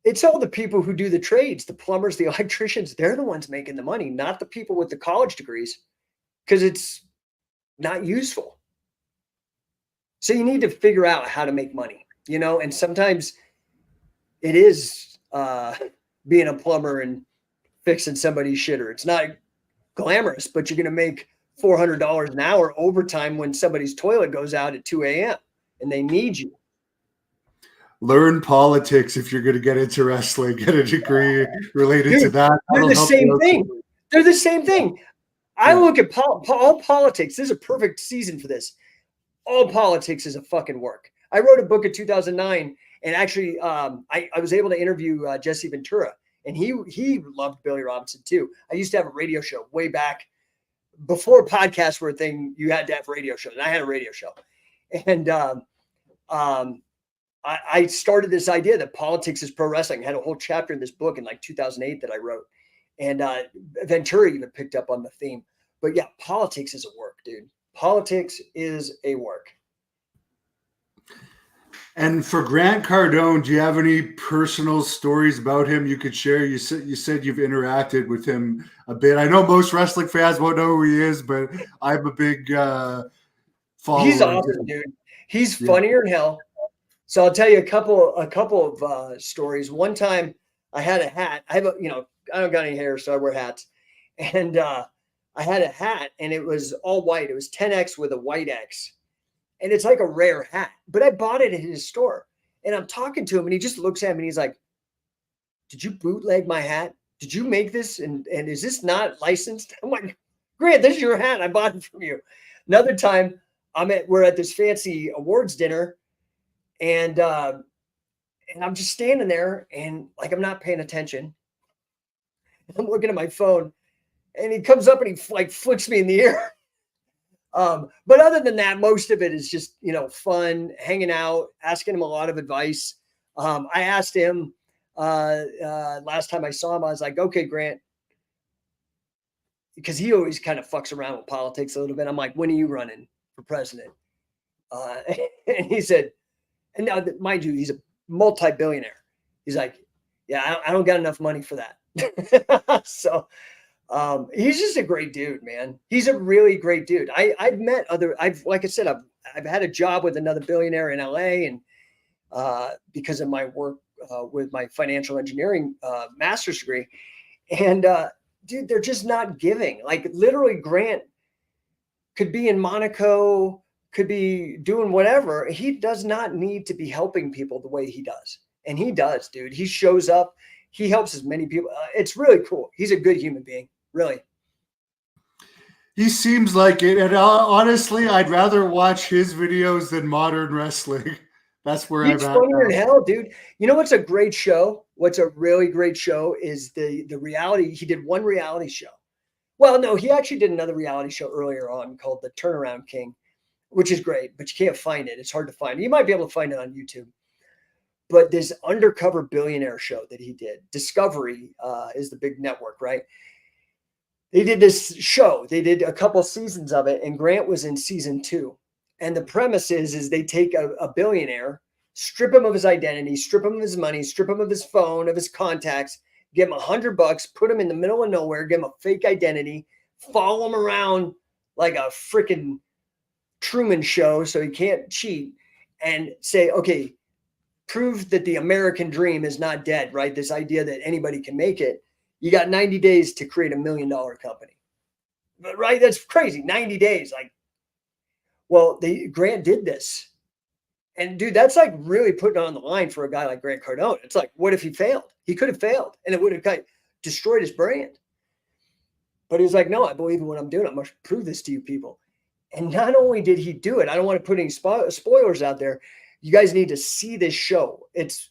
it's all the people who do the trades, the plumbers, the electricians. They're the ones making the money, not the people with the college degrees, because it's not useful. So you need to figure out how to make money, and sometimes it is being a plumber and fixing somebody's shitter. It's not glamorous, but you're going to make $400 an hour overtime when somebody's toilet goes out at 2 a.m. and they need you. Learn politics if you're going to get into wrestling. Get a degree related to that. They're the same thing. They're the same thing. I look at all politics. This is a perfect season for this. All politics is a fucking work. I wrote a book in 2009, and actually I was able to interview Jesse Ventura, and he loved Billy Robinson too. I used to have a radio show way back before podcasts were a thing. You had to have radio shows, and I had a radio show. And I started this idea that politics is pro wrestling. I had a whole chapter in this book in like 2008 that I wrote. And Ventura even picked up on the theme. But yeah, politics is a work, dude. Politics is a work. And for Grant Cardone, do you have any personal stories about him you could share? You said you've interacted with him a bit. I know most wrestling fans won't know who he is, but I'm a big follower. He's awesome, dude. He's funnier than hell. So I'll tell you a couple of stories. One time I had a hat. I don't got any hair, so I wear hats. And I had a hat, and it was all white. It was 10X with a white X. And it's like a rare hat, but I bought it at his store. And I'm talking to him, and he just looks at me and he's like, "Did you bootleg my hat? Did you make this? And is this not licensed?" I'm like, "Grant, this is your hat. I bought it from you." Another time we're at this fancy awards dinner, and I'm just standing there, and like I'm not paying attention. I'm looking at my phone, and he comes up and he like flicks me in the ear. But other than that, most of it is just, fun, hanging out, asking him a lot of advice. I asked him last time I saw him, I was like, "Okay, Grant," because he always kind of fucks around with politics a little bit. I'm like, "When are you running for president?" And he said, and now, mind you, he's a multi-billionaire. He's like, "Yeah, I don't got enough money for that." So He's just a great dude, man. He's a really great dude. I've met like I said, I've had a job with another billionaire in LA, and because of my work with my financial engineering master's degree. And dude, they're just not giving. Like literally, Grant could be in Monaco, could be doing whatever. He does not need to be helping people the way he does. And he does, dude. He shows up. He helps as many people. It's really cool. He's a good human being, really. He seems like it. And honestly, I'd rather watch his videos than modern wrestling. That's where He's I'm at funnier now. than hell, dude. You know what's a great show? What's a really great show is the reality. He did one reality show. Well, no, he actually did another reality show earlier on called The Turnaround King, which is great, but you can't find it. It's hard to find. You might be able to find it on YouTube. But this undercover billionaire show that he did, Discovery is the big network, right? They did this show. They did a couple seasons of it, and Grant was in season 2. And the premise is they take a billionaire, strip him of his identity, strip him of his money, strip him of his phone, of his contacts, give him $100, put him in the middle of nowhere, give him a fake identity, follow him around like a freaking Truman Show so he can't cheat, and say, okay, prove that the American dream is not dead, right? This idea that anybody can make it. You got 90 days to create $1 million company. But right, that's crazy. 90 days. Like, well, Grant did this. And dude, that's like really putting on the line for a guy like Grant Cardone. It's like, what if he failed? He could have failed, and it would have destroyed his brand. But he was like, no, I believe in what I'm doing. I must prove this to you people. And not only did he do it, I don't want to put any spoilers out there. You guys need to see this show. It's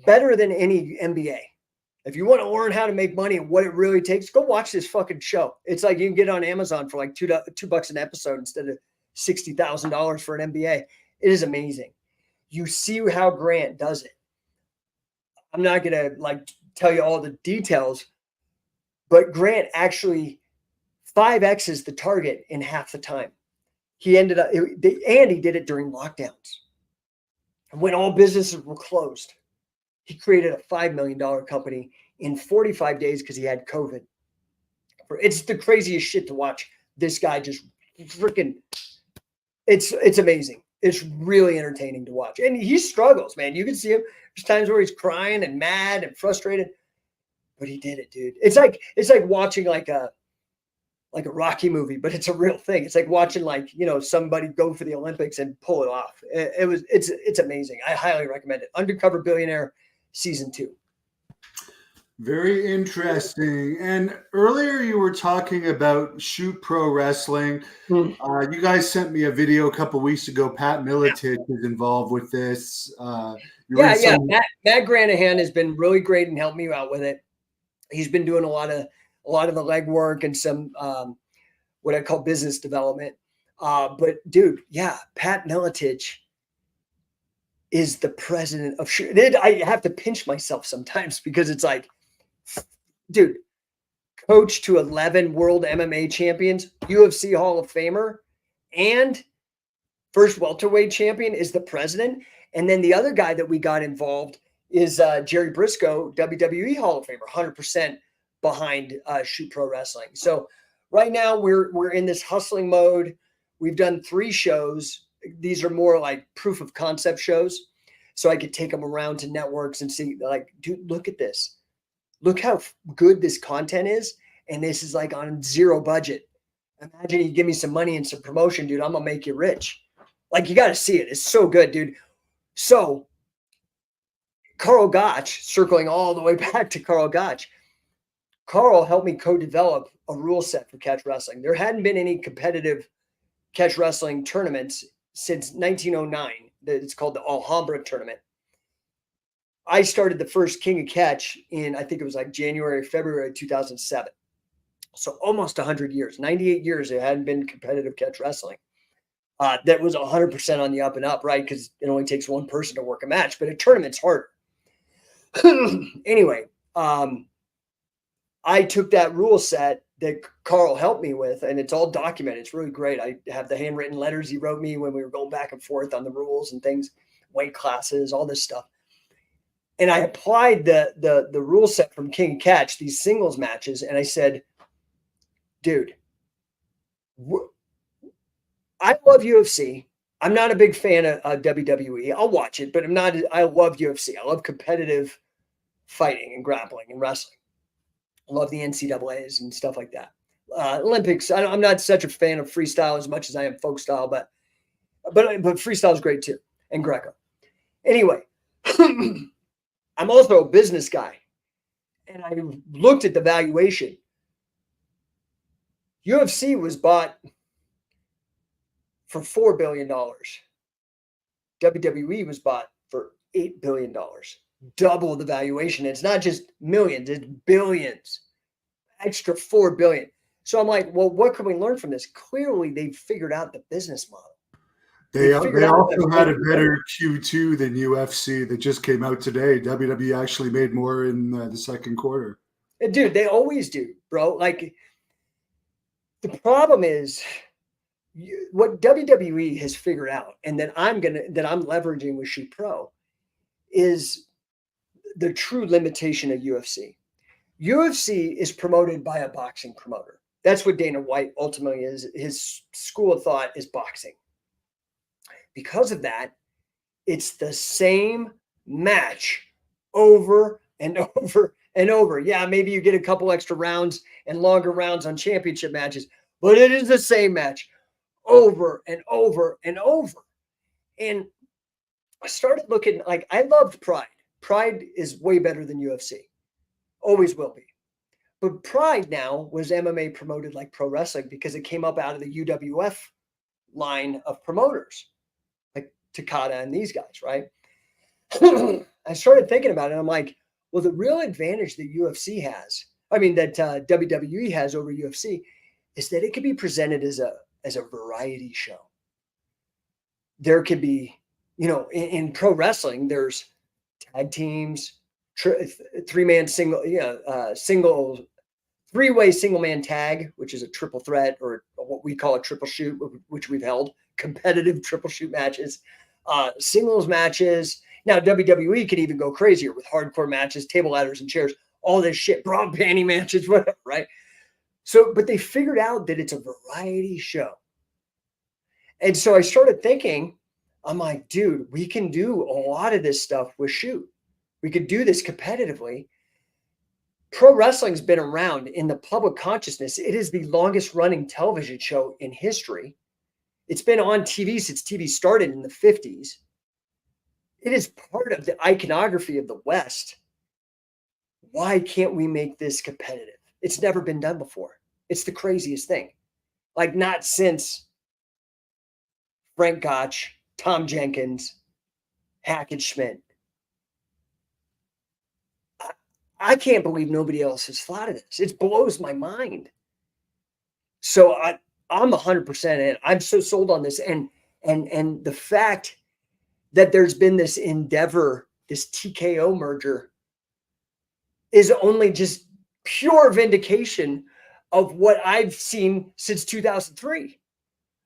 better than any NBA. If you want to learn how to make money and what it really takes, go watch this fucking show. It's like you can get it on Amazon for like $2 an episode instead of $60,000 for an NBA. It is amazing. You see how Grant does it. I'm not going to like tell you all the details, but Grant actually 5X's the target in half the time. He ended up, and he did it during lockdowns. And when all businesses were closed, he created a $5 million company in 45 days because he had COVID. It's the craziest shit to watch. This guy just freaking, it's amazing. It's really entertaining to watch. And he struggles, man. You can see him. There's times where he's crying and mad and frustrated, but he did it, dude. It's like watching like a Rocky movie, but it's a real thing. It's like watching somebody go for the Olympics and pull it off. It's amazing. I highly recommend it. Undercover Billionaire season 2. Very interesting. And earlier you were talking about Shoot Pro Wrestling. You guys sent me a video a couple weeks ago. Pat Miletich is involved with this. Yeah. Matt Granahan has been really great and helped me out with it. He's been doing a lot of the legwork and some what I call business development. But dude, yeah, Pat Miletich is the president of Shoot. I have to pinch myself sometimes because it's like, dude, coach to 11 world MMA champions, UFC Hall of Famer, and first welterweight champion is the president. And then the other guy that we got involved is Jerry Briscoe, WWE Hall of Famer, 100% behind Shoot Pro Wrestling. So right now we're in this hustling mode. We've done 3 shows. These are more like proof of concept shows. So I could take them around to networks and see, like, dude, look at this. Look how good this content is. And this is like on 0 budget. Imagine you give me some money and some promotion, dude. I'm going to make you rich. Like, you got to see it. It's so good, dude. So Carl Gotch, circling all the way back to Carl Gotch, Carl helped me co-develop a rule set for catch wrestling. There hadn't been any competitive catch wrestling tournaments since 1909. It's called the Alhambra tournament. I started the first King of Catch in, I think it was like January, February 2007. So almost 100 years, 98 years, there hadn't been competitive catch wrestling. That was 100% on the up and up, right? Because it only takes one person to work a match, but a tournament's harder. Anyway, I took that rule set that Carl helped me with, and it's all documented. It's really great. I have the handwritten letters he wrote me when we were going back and forth on the rules and things, weight classes, all this stuff. And I applied the rule set from King of Catch, these singles matches, and I said, dude, I love UFC. I'm not a big fan of WWE. I'll watch it, but I'm not. I love UFC. I love competitive fighting and grappling and wrestling. I love the NCAAs and stuff like that. Olympics. I'm not such a fan of freestyle as much as I am folk style, but freestyle is great too, and Greco. Anyway, I'm also a business guy, and I looked at the valuation. UFC was bought for $4 billion. WWE was bought for $8 billion, double the valuation. It's not just millions, it's billions, extra $4 billion. So I'm like, well, what can we learn from this? Clearly, they've figured out the business model. They also had a better Q2 than UFC that just came out today. WWE actually made more in the second quarter. Dude, they always do, bro. Like, the problem is what WWE has figured out, and that I'm leveraging with Shoot Pro, is the true limitation of UFC. UFC is promoted by a boxing promoter. That's what Dana White ultimately is. His school of thought is boxing. Because of that, it's the same match over and over and over. Yeah, maybe you get a couple extra rounds and longer rounds on championship matches, but it is the same match over and over and over. And I started looking, like, I loved Pride. Pride is way better than UFC. Always will be. But Pride now was MMA promoted like pro wrestling because it came up out of the UWF line of promoters, like Takada and these guys, right? I started thinking about it. I'm like, well, the real advantage that UFC has, that WWE has over UFC, is that it can be presented as a variety show. There could be, in pro wrestling, there's tag teams, three-man single, three-way single-man tag, which is a triple threat, or what we call a triple shoot, which we've held, competitive triple shoot matches, singles matches. Now, WWE could even go crazier with hardcore matches, table ladders and chairs, all this shit, bra panty matches, whatever, right? So, but they figured out that it's a variety show. And so I started thinking, I'm like, dude, we can do a lot of this stuff with Shoot. We could do this competitively. Pro wrestling's been around in the public consciousness. It is the longest running television show in history. It's been on TV since TV started in the 50s. It is part of the iconography of the West. Why can't we make this competitive? It's never been done before. It's the craziest thing. Like, not since Frank Gotch, Tom Jenkins, Hackett Schmidt. I can't believe nobody else has thought of this. It blows my mind. So I'm 100% in. I'm so sold on this. And the fact that there's been this endeavor, this TKO merger, is only just pure vindication of what I've seen since 2003,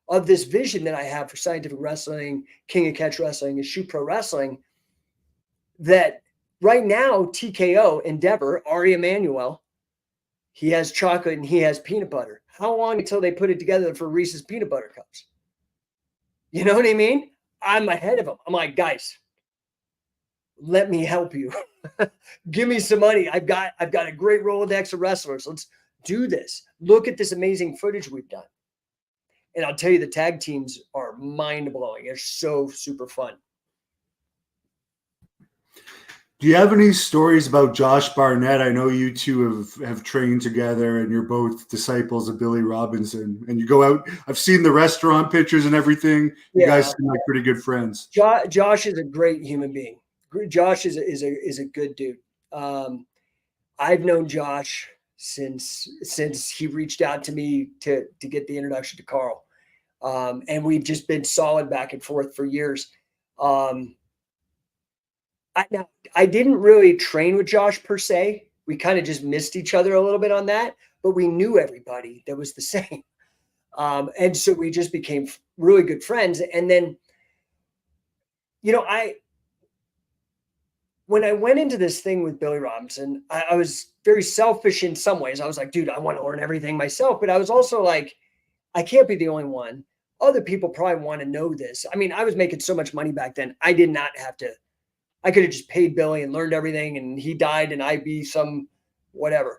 of this vision that I have for scientific wrestling, King of Catch Wrestling, and Shoot Pro Wrestling, that right now, TKO, Endeavor, Ari Emanuel, he has chocolate and he has peanut butter. How long until they put it together for Reese's peanut butter cups? You know what I mean? I'm ahead of them. I'm like, guys, let me help you. Give me some money. I've got a great Rolodex of wrestlers. Let's do this. Look at this amazing footage we've done. And I'll tell you, the tag teams are mind-blowing. They're so super fun. Do you have any stories about Josh Barnett? I know you two have trained together and you're both disciples of Billy Robinson. And you go out. I've seen the restaurant pictures and everything. You guys seem like pretty good friends. Josh is a great human being. Josh is a good dude. I've known Josh since he reached out to me to get the introduction to Carl. And we've just been solid back and forth for years. I didn't really train with Josh per se. We kind of just missed each other a little bit on that, but we knew everybody that was the same. And so we just became really good friends. And then, when I went into this thing with Billy Robinson, I was very selfish in some ways. I was like, dude, I want to learn everything myself. But I was also like, I can't be the only one. Other people probably want to know this. I mean, I was making so much money back then. I did not have to, I could have just paid Billy and learned everything and he died and I'd be some whatever.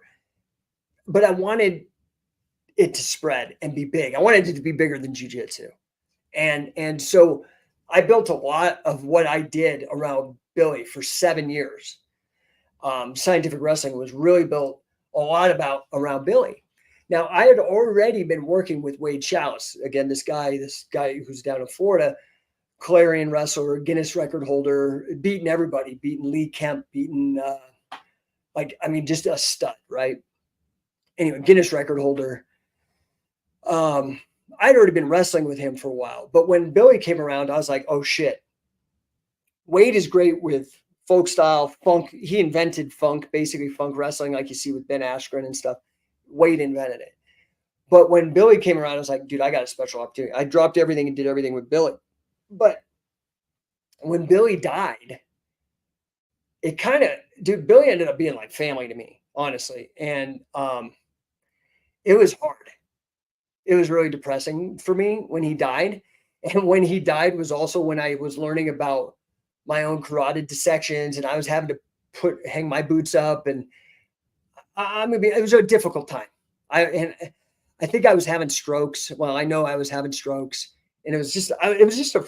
But I wanted it to spread and be big. I wanted it to be bigger than jiu-jitsu. And so I built a lot of what I did around Billy for 7 years. Scientific wrestling was really built a lot around Billy. Now I had already been working with Wade Chalice. Again, this guy who's down in Florida, Clarion wrestler, Guinness record holder, beaten everybody, beaten Lee Kemp, beaten just a stud, right? Anyway, Guinness record holder. I'd already been wrestling with him for a while, but when Billy came around, I was like, oh shit. Wade is great with folk style, funk. He invented funk, basically funk wrestling, like you see with Ben Askren and stuff. Wade invented it. But when Billy came around, I was like, dude, I got a special opportunity. I dropped everything and did everything with Billy. But when Billy died, Billy ended up being like family to me, honestly. And it was hard. It was really depressing for me when he died. And when he died was also when I was learning about my own carotid dissections and I was having to hang my boots up. And it was a difficult time. I think I was having strokes. Well, I know I was having strokes and it was just a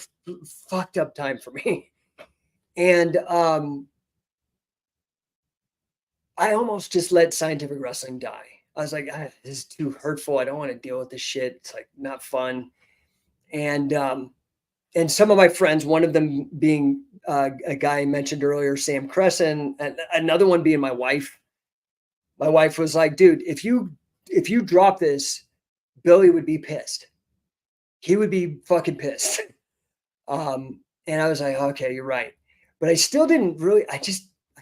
fucked up time for me. And I almost just let scientific wrestling die. I was like, this is too hurtful. I don't want to deal with this shit. It's like not fun. And some of my friends, one of them being a guy I mentioned earlier, Sam Crescent, and another one being my wife. My wife was like, dude, if you drop this, Billy would be pissed. He would be fucking pissed. And I was like, okay, you're right. But I still didn't really, I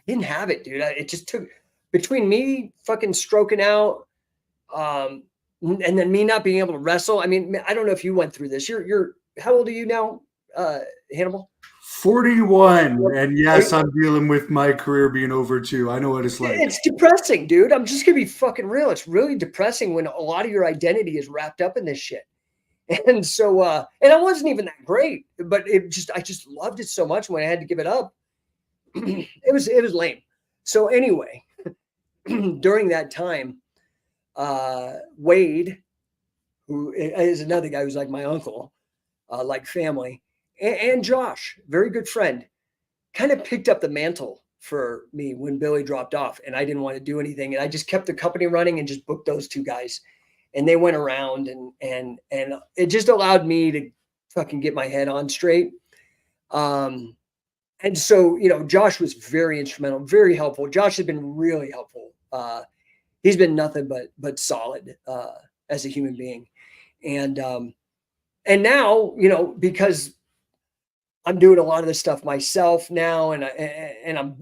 didn't have it, dude. It just took, between me fucking stroking out, and then me not being able to wrestle. I mean, I don't know if you went through this. You're how old are you now, Hannibal? 41. And yes, I'm dealing with my career being over too. I know what it's like. It's depressing, dude. I'm just gonna be fucking real. It's really depressing when a lot of your identity is wrapped up in this shit. And so, and I wasn't even that great, but I just loved it so much when I had to give it up. it was lame. So anyway, during that time, Wade, who is another guy who's like my uncle, like family, and Josh, very good friend, kind of picked up the mantle for me when Billy dropped off and I didn't want to do anything. And I just kept the company running and just booked those two guys. And they went around and it just allowed me to fucking get my head on straight. And so, Josh was very instrumental, very helpful. Josh has been really helpful. He's been nothing but solid as a human being. And now, because I'm doing a lot of this stuff myself now, and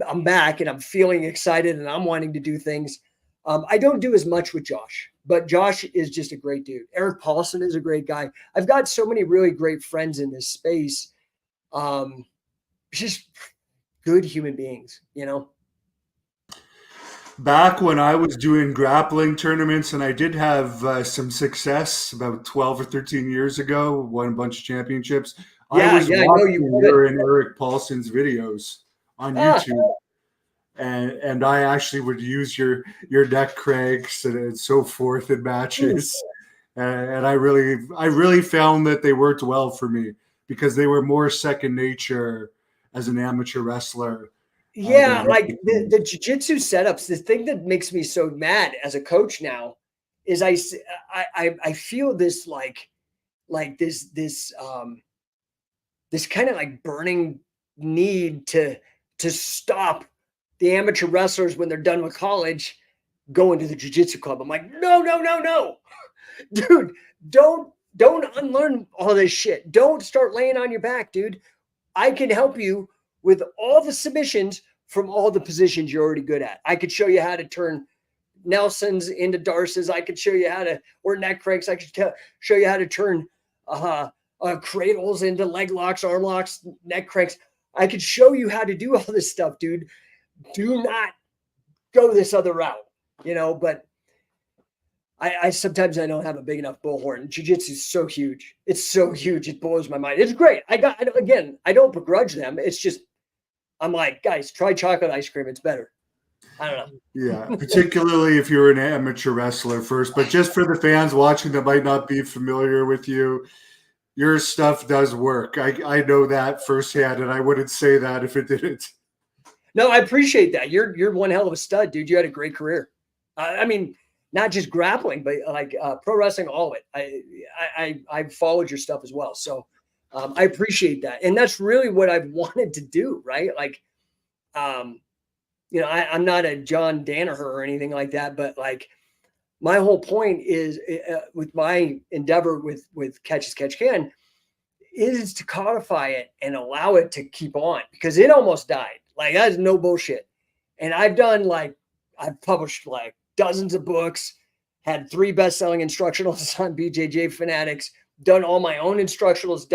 I'm back and I'm feeling excited and I'm wanting to do things. I don't do as much with Josh, but Josh is just a great dude. Eric Paulson is a great guy. I've got so many really great friends in this space. Just good human beings, Back when I was doing grappling tournaments, and I did have some success about 12 or 13 years ago, won a bunch of championships. I was watching your and Eric Paulson's videos on YouTube. And I actually would use your neck cranks and so forth in matches. And I really found that they worked well for me because they were more second nature as an amateur wrestler. Yeah, like the jiu-jitsu setups, the thing that makes me so mad as a coach now is I feel this like this kind of like burning need to stop the amateur wrestlers when they're done with college going to the jiu-jitsu club. I'm like, no, dude, don't unlearn all this shit. Don't start laying on your back, dude. I can help you with all the submissions from all the positions you're already good at. I could show you how to turn Nelsons into Darces. I could show you how to, or neck cranks. I could show you how to turn cradles into leg locks, arm locks, neck cranks. I could show you how to do all this stuff, dude. do not go this other route, but I sometimes I don't have a big enough bullhorn. Jiu-jitsu is so huge. It's so huge. It blows my mind. It's great. I don't begrudge them. It's just, I'm like, guys, try chocolate ice cream. It's better. I don't know. Yeah, particularly if you're an amateur wrestler first. But just for the fans watching that might not be familiar with you, your stuff does work. I know that firsthand, and I wouldn't say that if it didn't. No, I appreciate that. You're one hell of a stud, dude. You had a great career. I mean, not just grappling, but like pro wrestling, all of it. I followed your stuff as well, so I appreciate that, and that's really what I've wanted to do, right? Like, I'm not a John Danaher or anything like that, but like my whole point is with my endeavor with Catch as Catch Can is to codify it and allow it to keep on, because it almost died. Like, that's no bullshit. And I've published like dozens of books, had 3 best-selling instructionals on BJJ Fanatics, done all my own instructionals,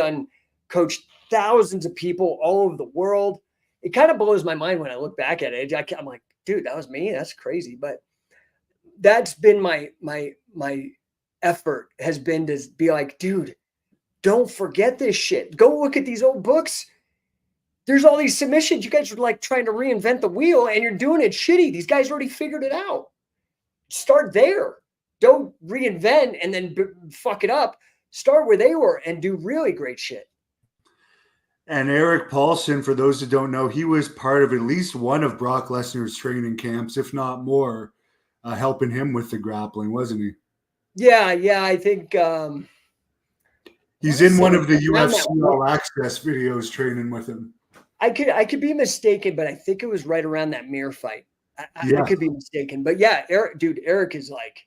coached thousands of people all over the world. It kind of blows my mind when I look back at it. I'm like, dude, that was me. That's crazy. But that's been my effort, has been to be like, dude, don't forget this shit. Go look at these old books. There's all these submissions. You guys are like trying to reinvent the wheel, and you're doing it shitty. These guys already figured it out. Start there. Don't reinvent and then fuck it up. Start where they were and do really great shit. And Eric Paulson, for those who don't know, he was part of at least one of Brock Lesnar's training camps, if not more, helping him with the grappling, wasn't he? Yeah, I think he's in one of the UFC All Access videos training with him. I could be mistaken, but I think it was right around that mirror fight. I could be mistaken, but yeah, Eric is like,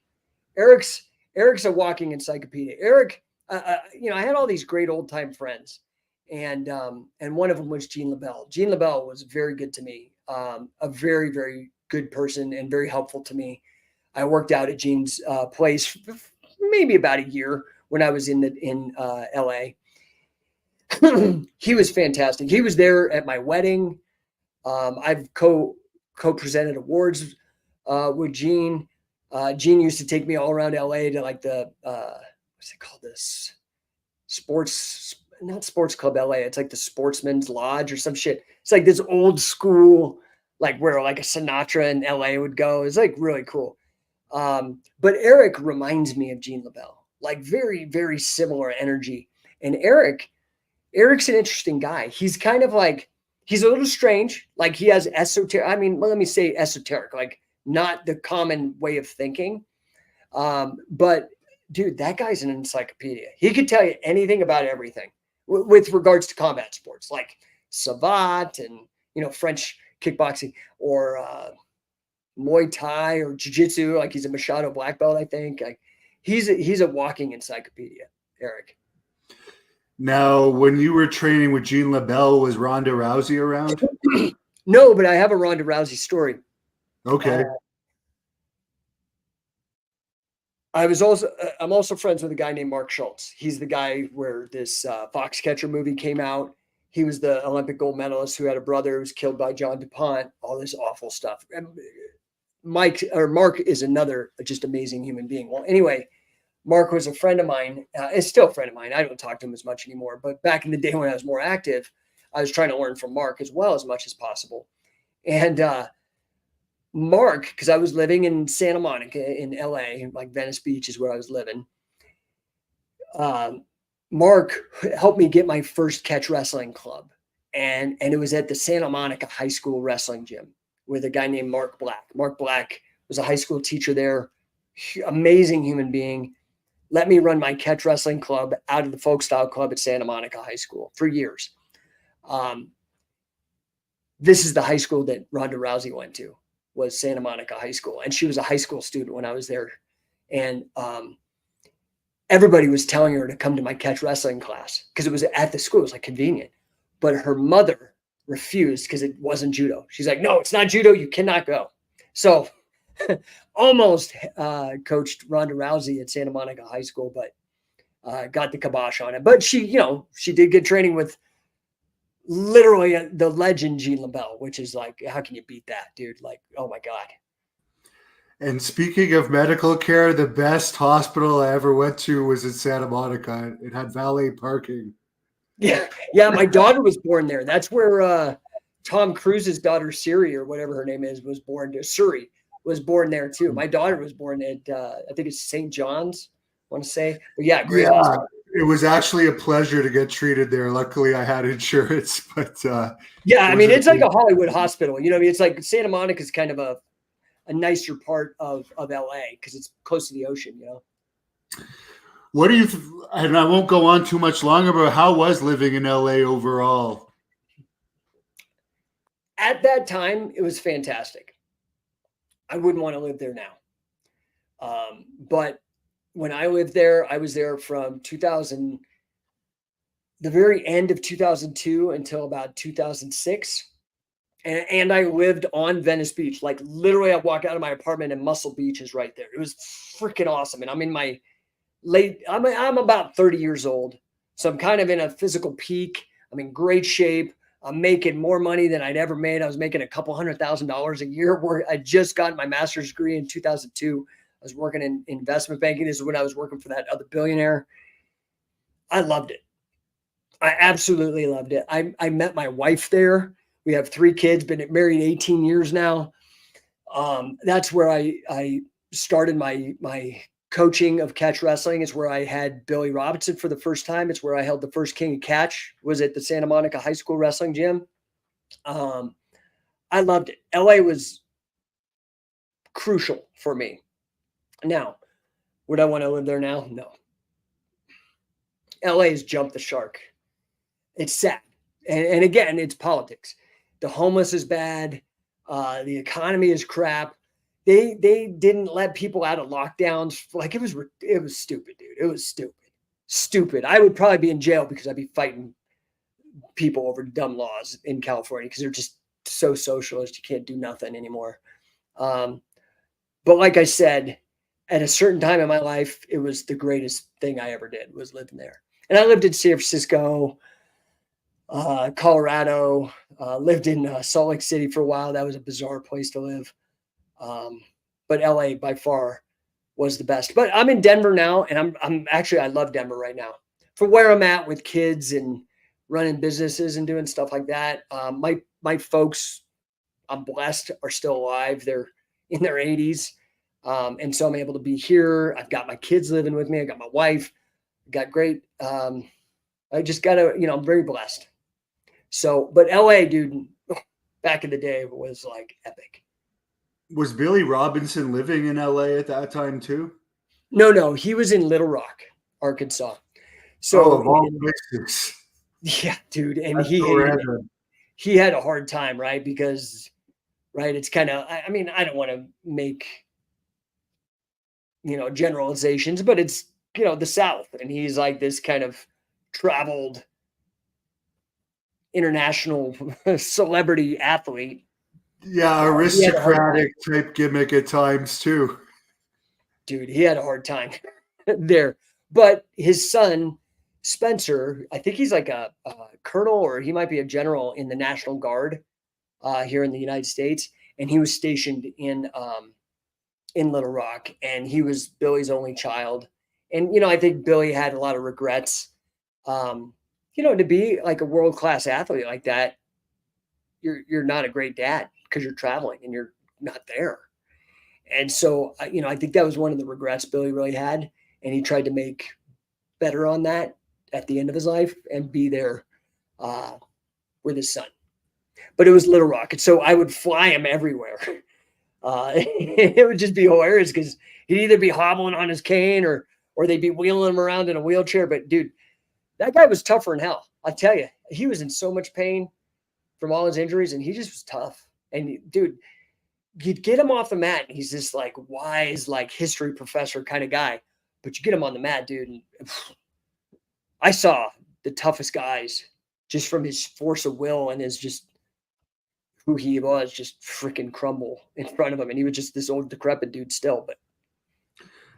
Eric's a walking encyclopedia. Eric, I had all these great old time friends, and one of them was Gene LaBelle. Gene LaBelle was very good to me, a very, very good person and very helpful to me. I worked out at Gene's place maybe about a year when I was in LA. He was fantastic. He was there at my wedding. I've co-presented awards with Gene. Gene used to take me all around LA to like the what's it called? This not sports club LA. It's like the Sportsman's Lodge or some shit. It's like this old school, like where like a Sinatra in LA would go. It's like really cool. But Eric reminds me of Gene LaBelle, like very, very similar energy. And Eric's an interesting guy. He's kind of like, he's a little strange. Like he has esoteric, let me say esoteric, like not the common way of thinking. But dude, that guy's an encyclopedia. He could tell you anything about everything with regards to combat sports, like Savate and, French kickboxing or Muay Thai or Jiu-Jitsu. Like he's a Machado black belt, I think. Like he's a walking encyclopedia, Eric. Now, when you were training with Gene LaBelle, was Ronda Rousey around? No, but I have a Ronda Rousey story. Okay. I'm also friends with a guy named Mark Schultz. He's the guy where this Foxcatcher movie came out. He was the Olympic gold medalist who had a brother who was killed by John DuPont, all this awful stuff. And Mark is another just amazing human being. Well, anyway, Mark was a friend of mine. Is still a friend of mine. I don't talk to him as much anymore. But back in the day when I was more active, I was trying to learn from Mark as well as much as possible. And Mark, because I was living in Santa Monica in LA, like Venice Beach is where I was living. Mark helped me get my first catch wrestling club. And it was at the Santa Monica High School wrestling gym with a guy named Mark Black. Mark Black was a high school teacher there. Amazing human being. Let me run my catch wrestling club out of the folk style club at Santa Monica High School for years. This is the high school that Ronda Rousey went to, was Santa Monica High School. And she was a high school student when I was there. And everybody was telling her to come to my catch wrestling class because it was at the school. It was like convenient. But her mother refused because it wasn't judo. She's like, no, it's not judo. You cannot go. So almost coached Ronda Rousey at Santa Monica High School, but got the kibosh on it. But she did good training with literally the legend Gene LaBelle, which is like, how can you beat that, dude? Like, oh my God. And speaking of medical care, the best hospital I ever went to was in Santa Monica. It had valet parking. Yeah. Yeah. My daughter was born there. That's where Tom Cruise's daughter, Siri, or whatever her name is, was born. Suri was born there too. My daughter was born at, I think it's St. John's, I want to say. But yeah, great Yeah, hospital. it was actually a pleasure to get treated there. Luckily, I had insurance, but Yeah. it I mean, wasn't a it's like big. a Hollywood hospital. You know, I mean, it's like Santa Monica is kind of a nicer part of LA because it's close to the ocean, you know? What do you? And I won't go on too much longer, but how was living in LA overall? At that time, it was fantastic. I wouldn't want to live there now. But when I lived there, I was there from 2000, the very end of 2002 until about 2006. And I lived on Venice Beach. Like literally, I walk out of my apartment and Muscle Beach is right there. It was freaking awesome. And I'm in my I'm about 30 years old. So I'm kind of in a physical peak. I'm in great shape. I'm making more money than I'd ever made. I was making a couple $100,000 a year. I just got my master's degree in 2002. I was working in investment banking. This is when I was working for that other billionaire. I loved it. I absolutely loved it. I met my wife there. We have 3 kids, been married 18 years now. That's where I started my coaching of catch wrestling. It's where I had Billy Robinson for the first time. It's where I held the first King of Catch, was at the Santa Monica High School Wrestling Gym. Um, I loved it. LA was crucial for me. Now, would I want to live there now? No. LA has jumped the shark. It's sad. And again, it's politics. The homeless is bad. The economy is crap. They didn't let people out of lockdowns. Like it was stupid, dude. It was stupid. I would probably be in jail because I'd be fighting people over dumb laws in California because they're just so socialist. You can't do nothing anymore. But like I said, at a certain time in my life, it was the greatest thing I ever did was living there. And I lived in San Francisco, Colorado, lived in Salt Lake City for a while. That was a bizarre place to live. But LA by far was the best. But I'm in Denver now, and I'm actually I love Denver right now for where I'm at with kids and running businesses and doing stuff like that. My folks, I'm blessed, are still alive. They're in their 80s, and so I'm able to be here. I've got my kids living with me. I got my wife. I got great. I just gotta, I'm very blessed. So, but LA, dude, back in the day was like epic. Was Billy Robinson living in LA at that time too? No, he was in Little Rock, Arkansas. Oh, So, of all places. yeah, dude, and That's he so hated it. random. He had a hard time, right? Because, right, it's kind of, I mean, I don't want to make, generalizations, but it's, the South. And he's like this kind of traveled international celebrity athlete. Yeah, He had a hard time. aristocratic type gimmick at times too. Dude, he had a hard time there. But his son, Spencer, I think he's like a colonel or he might be a general in the National Guard here in the United States. And he was stationed in Little Rock, and he was Billy's only child. And, I think Billy had a lot of regrets. To be like a world-class athlete like that, you're not a great dad because you're traveling and you're not there. And so, I think that was one of the regrets Billy really had. And he tried to make better on that at the end of his life and be there with his son. But it was Little Rock. And so I would fly him everywhere. It would just be hilarious because he'd either be hobbling on his cane or they'd be wheeling him around in a wheelchair. But dude, that guy was tougher than hell. I tell you, he was in so much pain from all his injuries, and he just was tough. And dude, you'd get him off the mat, and he's this like wise, like history professor kind of guy. But you get him on the mat, dude, and I saw the toughest guys just from his force of will and his just who he was just freaking crumble in front of him. And he was just this old decrepit dude still. But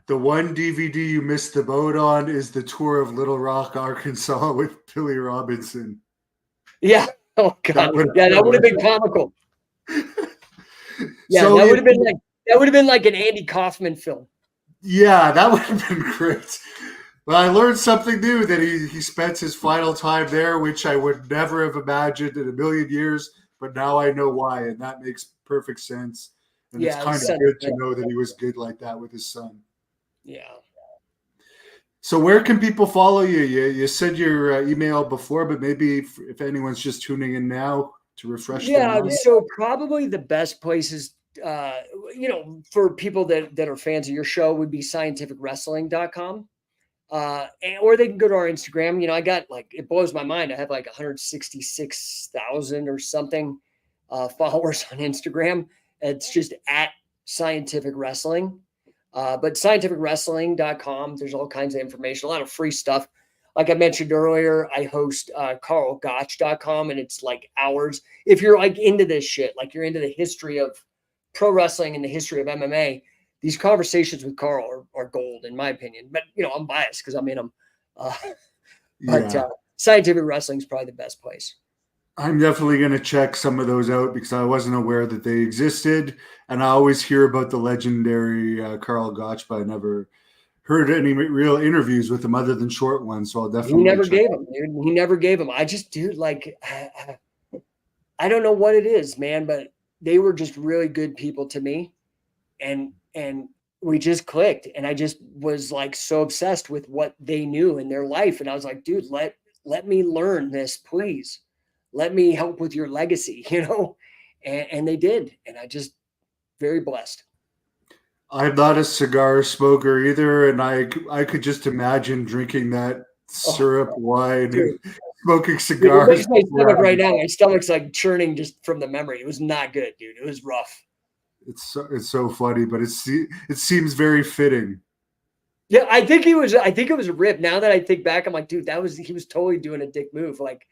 The one DVD you missed the boat on is the tour of Little Rock, Arkansas with Billy Robinson. yeah, Oh God, would yeah, that would have been comical. Yeah, So that would have been like an Andy Kaufman film. yeah, that would have been great. But I learned something new that he spent his final time there, which I would never have imagined in a million years. But now I know why, and that makes perfect sense. And it's Yeah, kind his of son. good to know that he was good like that with his son. Yeah. So where can people follow you? You said your email before, but maybe if anyone's just tuning in now to refresh their Yeah, mind. so probably the best places, for people that are fans of your show would be scientificwrestling.com. Or they can go to our Instagram. I got like, it blows my mind. I have like 166,000 or something followers on Instagram. It's just at Scientific Wrestling. But scientificwrestling.com, there's all kinds of information, a lot of free stuff. Like I mentioned earlier, I host carlgotch.com, and it's like hours. If you're like into this shit, like you're into the history of pro wrestling and the history of MMA, these conversations with Carl are gold, in my opinion. But, I'm biased because I'm in them. Uh, but Yeah. Scientific Wrestling is probably the best place. I'm definitely going to check some of those out because I wasn't aware that they existed. And I always hear about the legendary Carl Gotch, but I never heard any real interviews with him other than short ones. So I'll He definitely never check. gave them, dude. He never gave them. I just, dude, like, I don't know what it is, man, but they were just really good people to me. And we just clicked, and I just was like so obsessed with what they knew in their life. And I was like, dude, let me learn this, please. Let me help with your legacy, and they did. And I just very blessed. I'm not a cigar smoker either. And I could just imagine drinking that Oh, syrup wine dude, and smoking dude, it cigars. makes my stomach right now. My stomach's like churning just from the memory. It was not good, dude. It was rough. It's so funny, but it seems very fitting. Yeah, I think it was a rip. Now that I think back, I'm like, dude, he was totally doing a dick move, like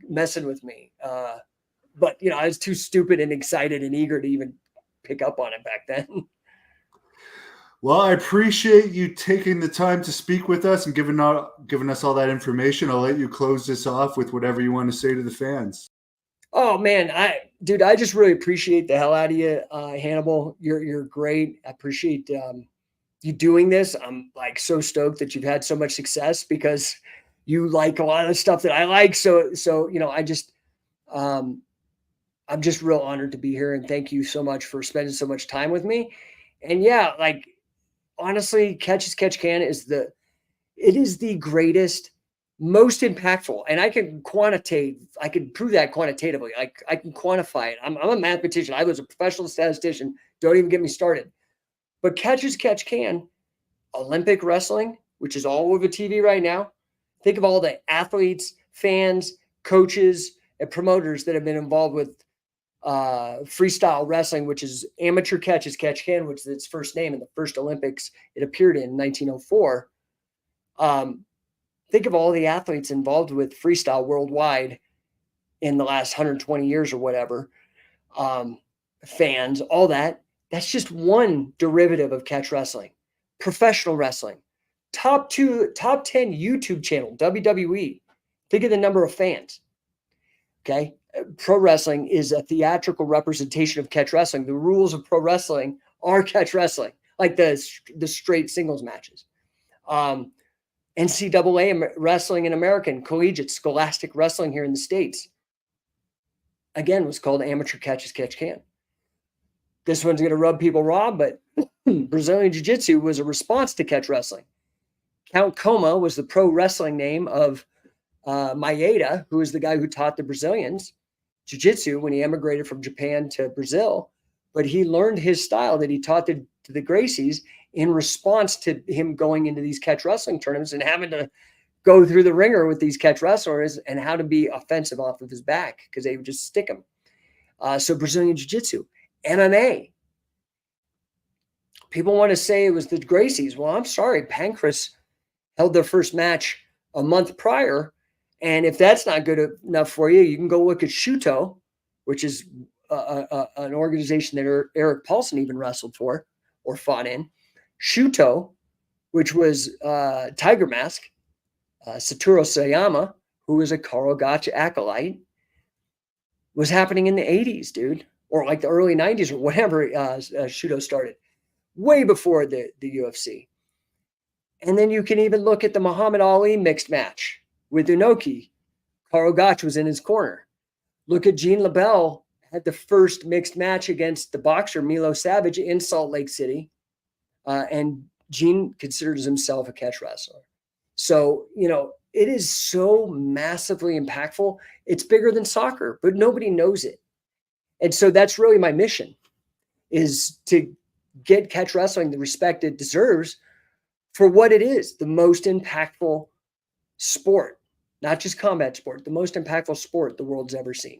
messing with me. But I was too stupid and excited and eager to even pick up on it back then. Well, I appreciate you taking the time to speak with us and giving us all that information. I'll let you close this off with whatever you want to say to the fans. Oh man, I just really appreciate the hell out of you, Hannibal. You're great. I appreciate you doing this. I'm like so stoked that you've had so much success because you like a lot of the stuff that I like. So um, I'm just real honored to be here, and thank you so much for spending so much time with me. And yeah, like honestly, Catch as Catch Can is the greatest, most impactful, and I can prove that quantitatively. I can quantify it. I'm a mathematician. I was a professional statistician. Don't even get me started. But Catch as Catch Can, Olympic wrestling, which is all over TV right now. Think of all the athletes, fans, coaches, and promoters that have been involved with freestyle wrestling, which is amateur catch as catch can, which is its first name in the first Olympics it appeared in 1904. Think of all the athletes involved with freestyle worldwide in the last 120 years or whatever. Fans, all that. That's just one derivative of catch wrestling. Professional wrestling, top 10 YouTube channel, WWE. Think of the number of fans. Okay. Pro wrestling is a theatrical representation of catch wrestling. The rules of pro wrestling are catch wrestling, like the straight singles matches. NCAA wrestling in American, collegiate, scholastic wrestling here in the States, again, was called amateur catch as catch can. This one's going to rub people raw, but Brazilian Jiu-Jitsu was a response to catch wrestling. Count Coma was the pro wrestling name of Maeda, who is the guy who taught the Brazilians jiu-jitsu when he emigrated from Japan to Brazil. But he learned his style that he taught to the Gracies in response to him going into these catch wrestling tournaments and having to go through the ringer with these catch wrestlers and how to be offensive off of his back because they would just stick him. So Brazilian jiu-jitsu, MMA. People want to say it was the Gracies. Well, I'm sorry. Pancras held their first match a month prior. And if that's not good enough for you, you can go look at Shuto, which is an organization that Eric Paulson even wrestled for or fought in. Shuto, which was Tiger Mask, Satoru Sayama, who was a Karl Gotch acolyte. was happening in the 80s, dude, or like the early 90s or whatever Shudo started, way before the UFC. And then you can even look at the Muhammad Ali mixed match with Inoki. Karl Gotch was in his corner. Look at Gene LaBelle, had the first mixed match against the boxer Milo Savage in Salt Lake City. And Gene considers himself a catch wrestler. So, you know, it is so massively impactful. It's bigger than soccer, but nobody knows it. And so that's really my mission, is to get catch wrestling the respect it deserves for what it is, the most impactful sport, not just combat sport, the most impactful sport the world's ever seen.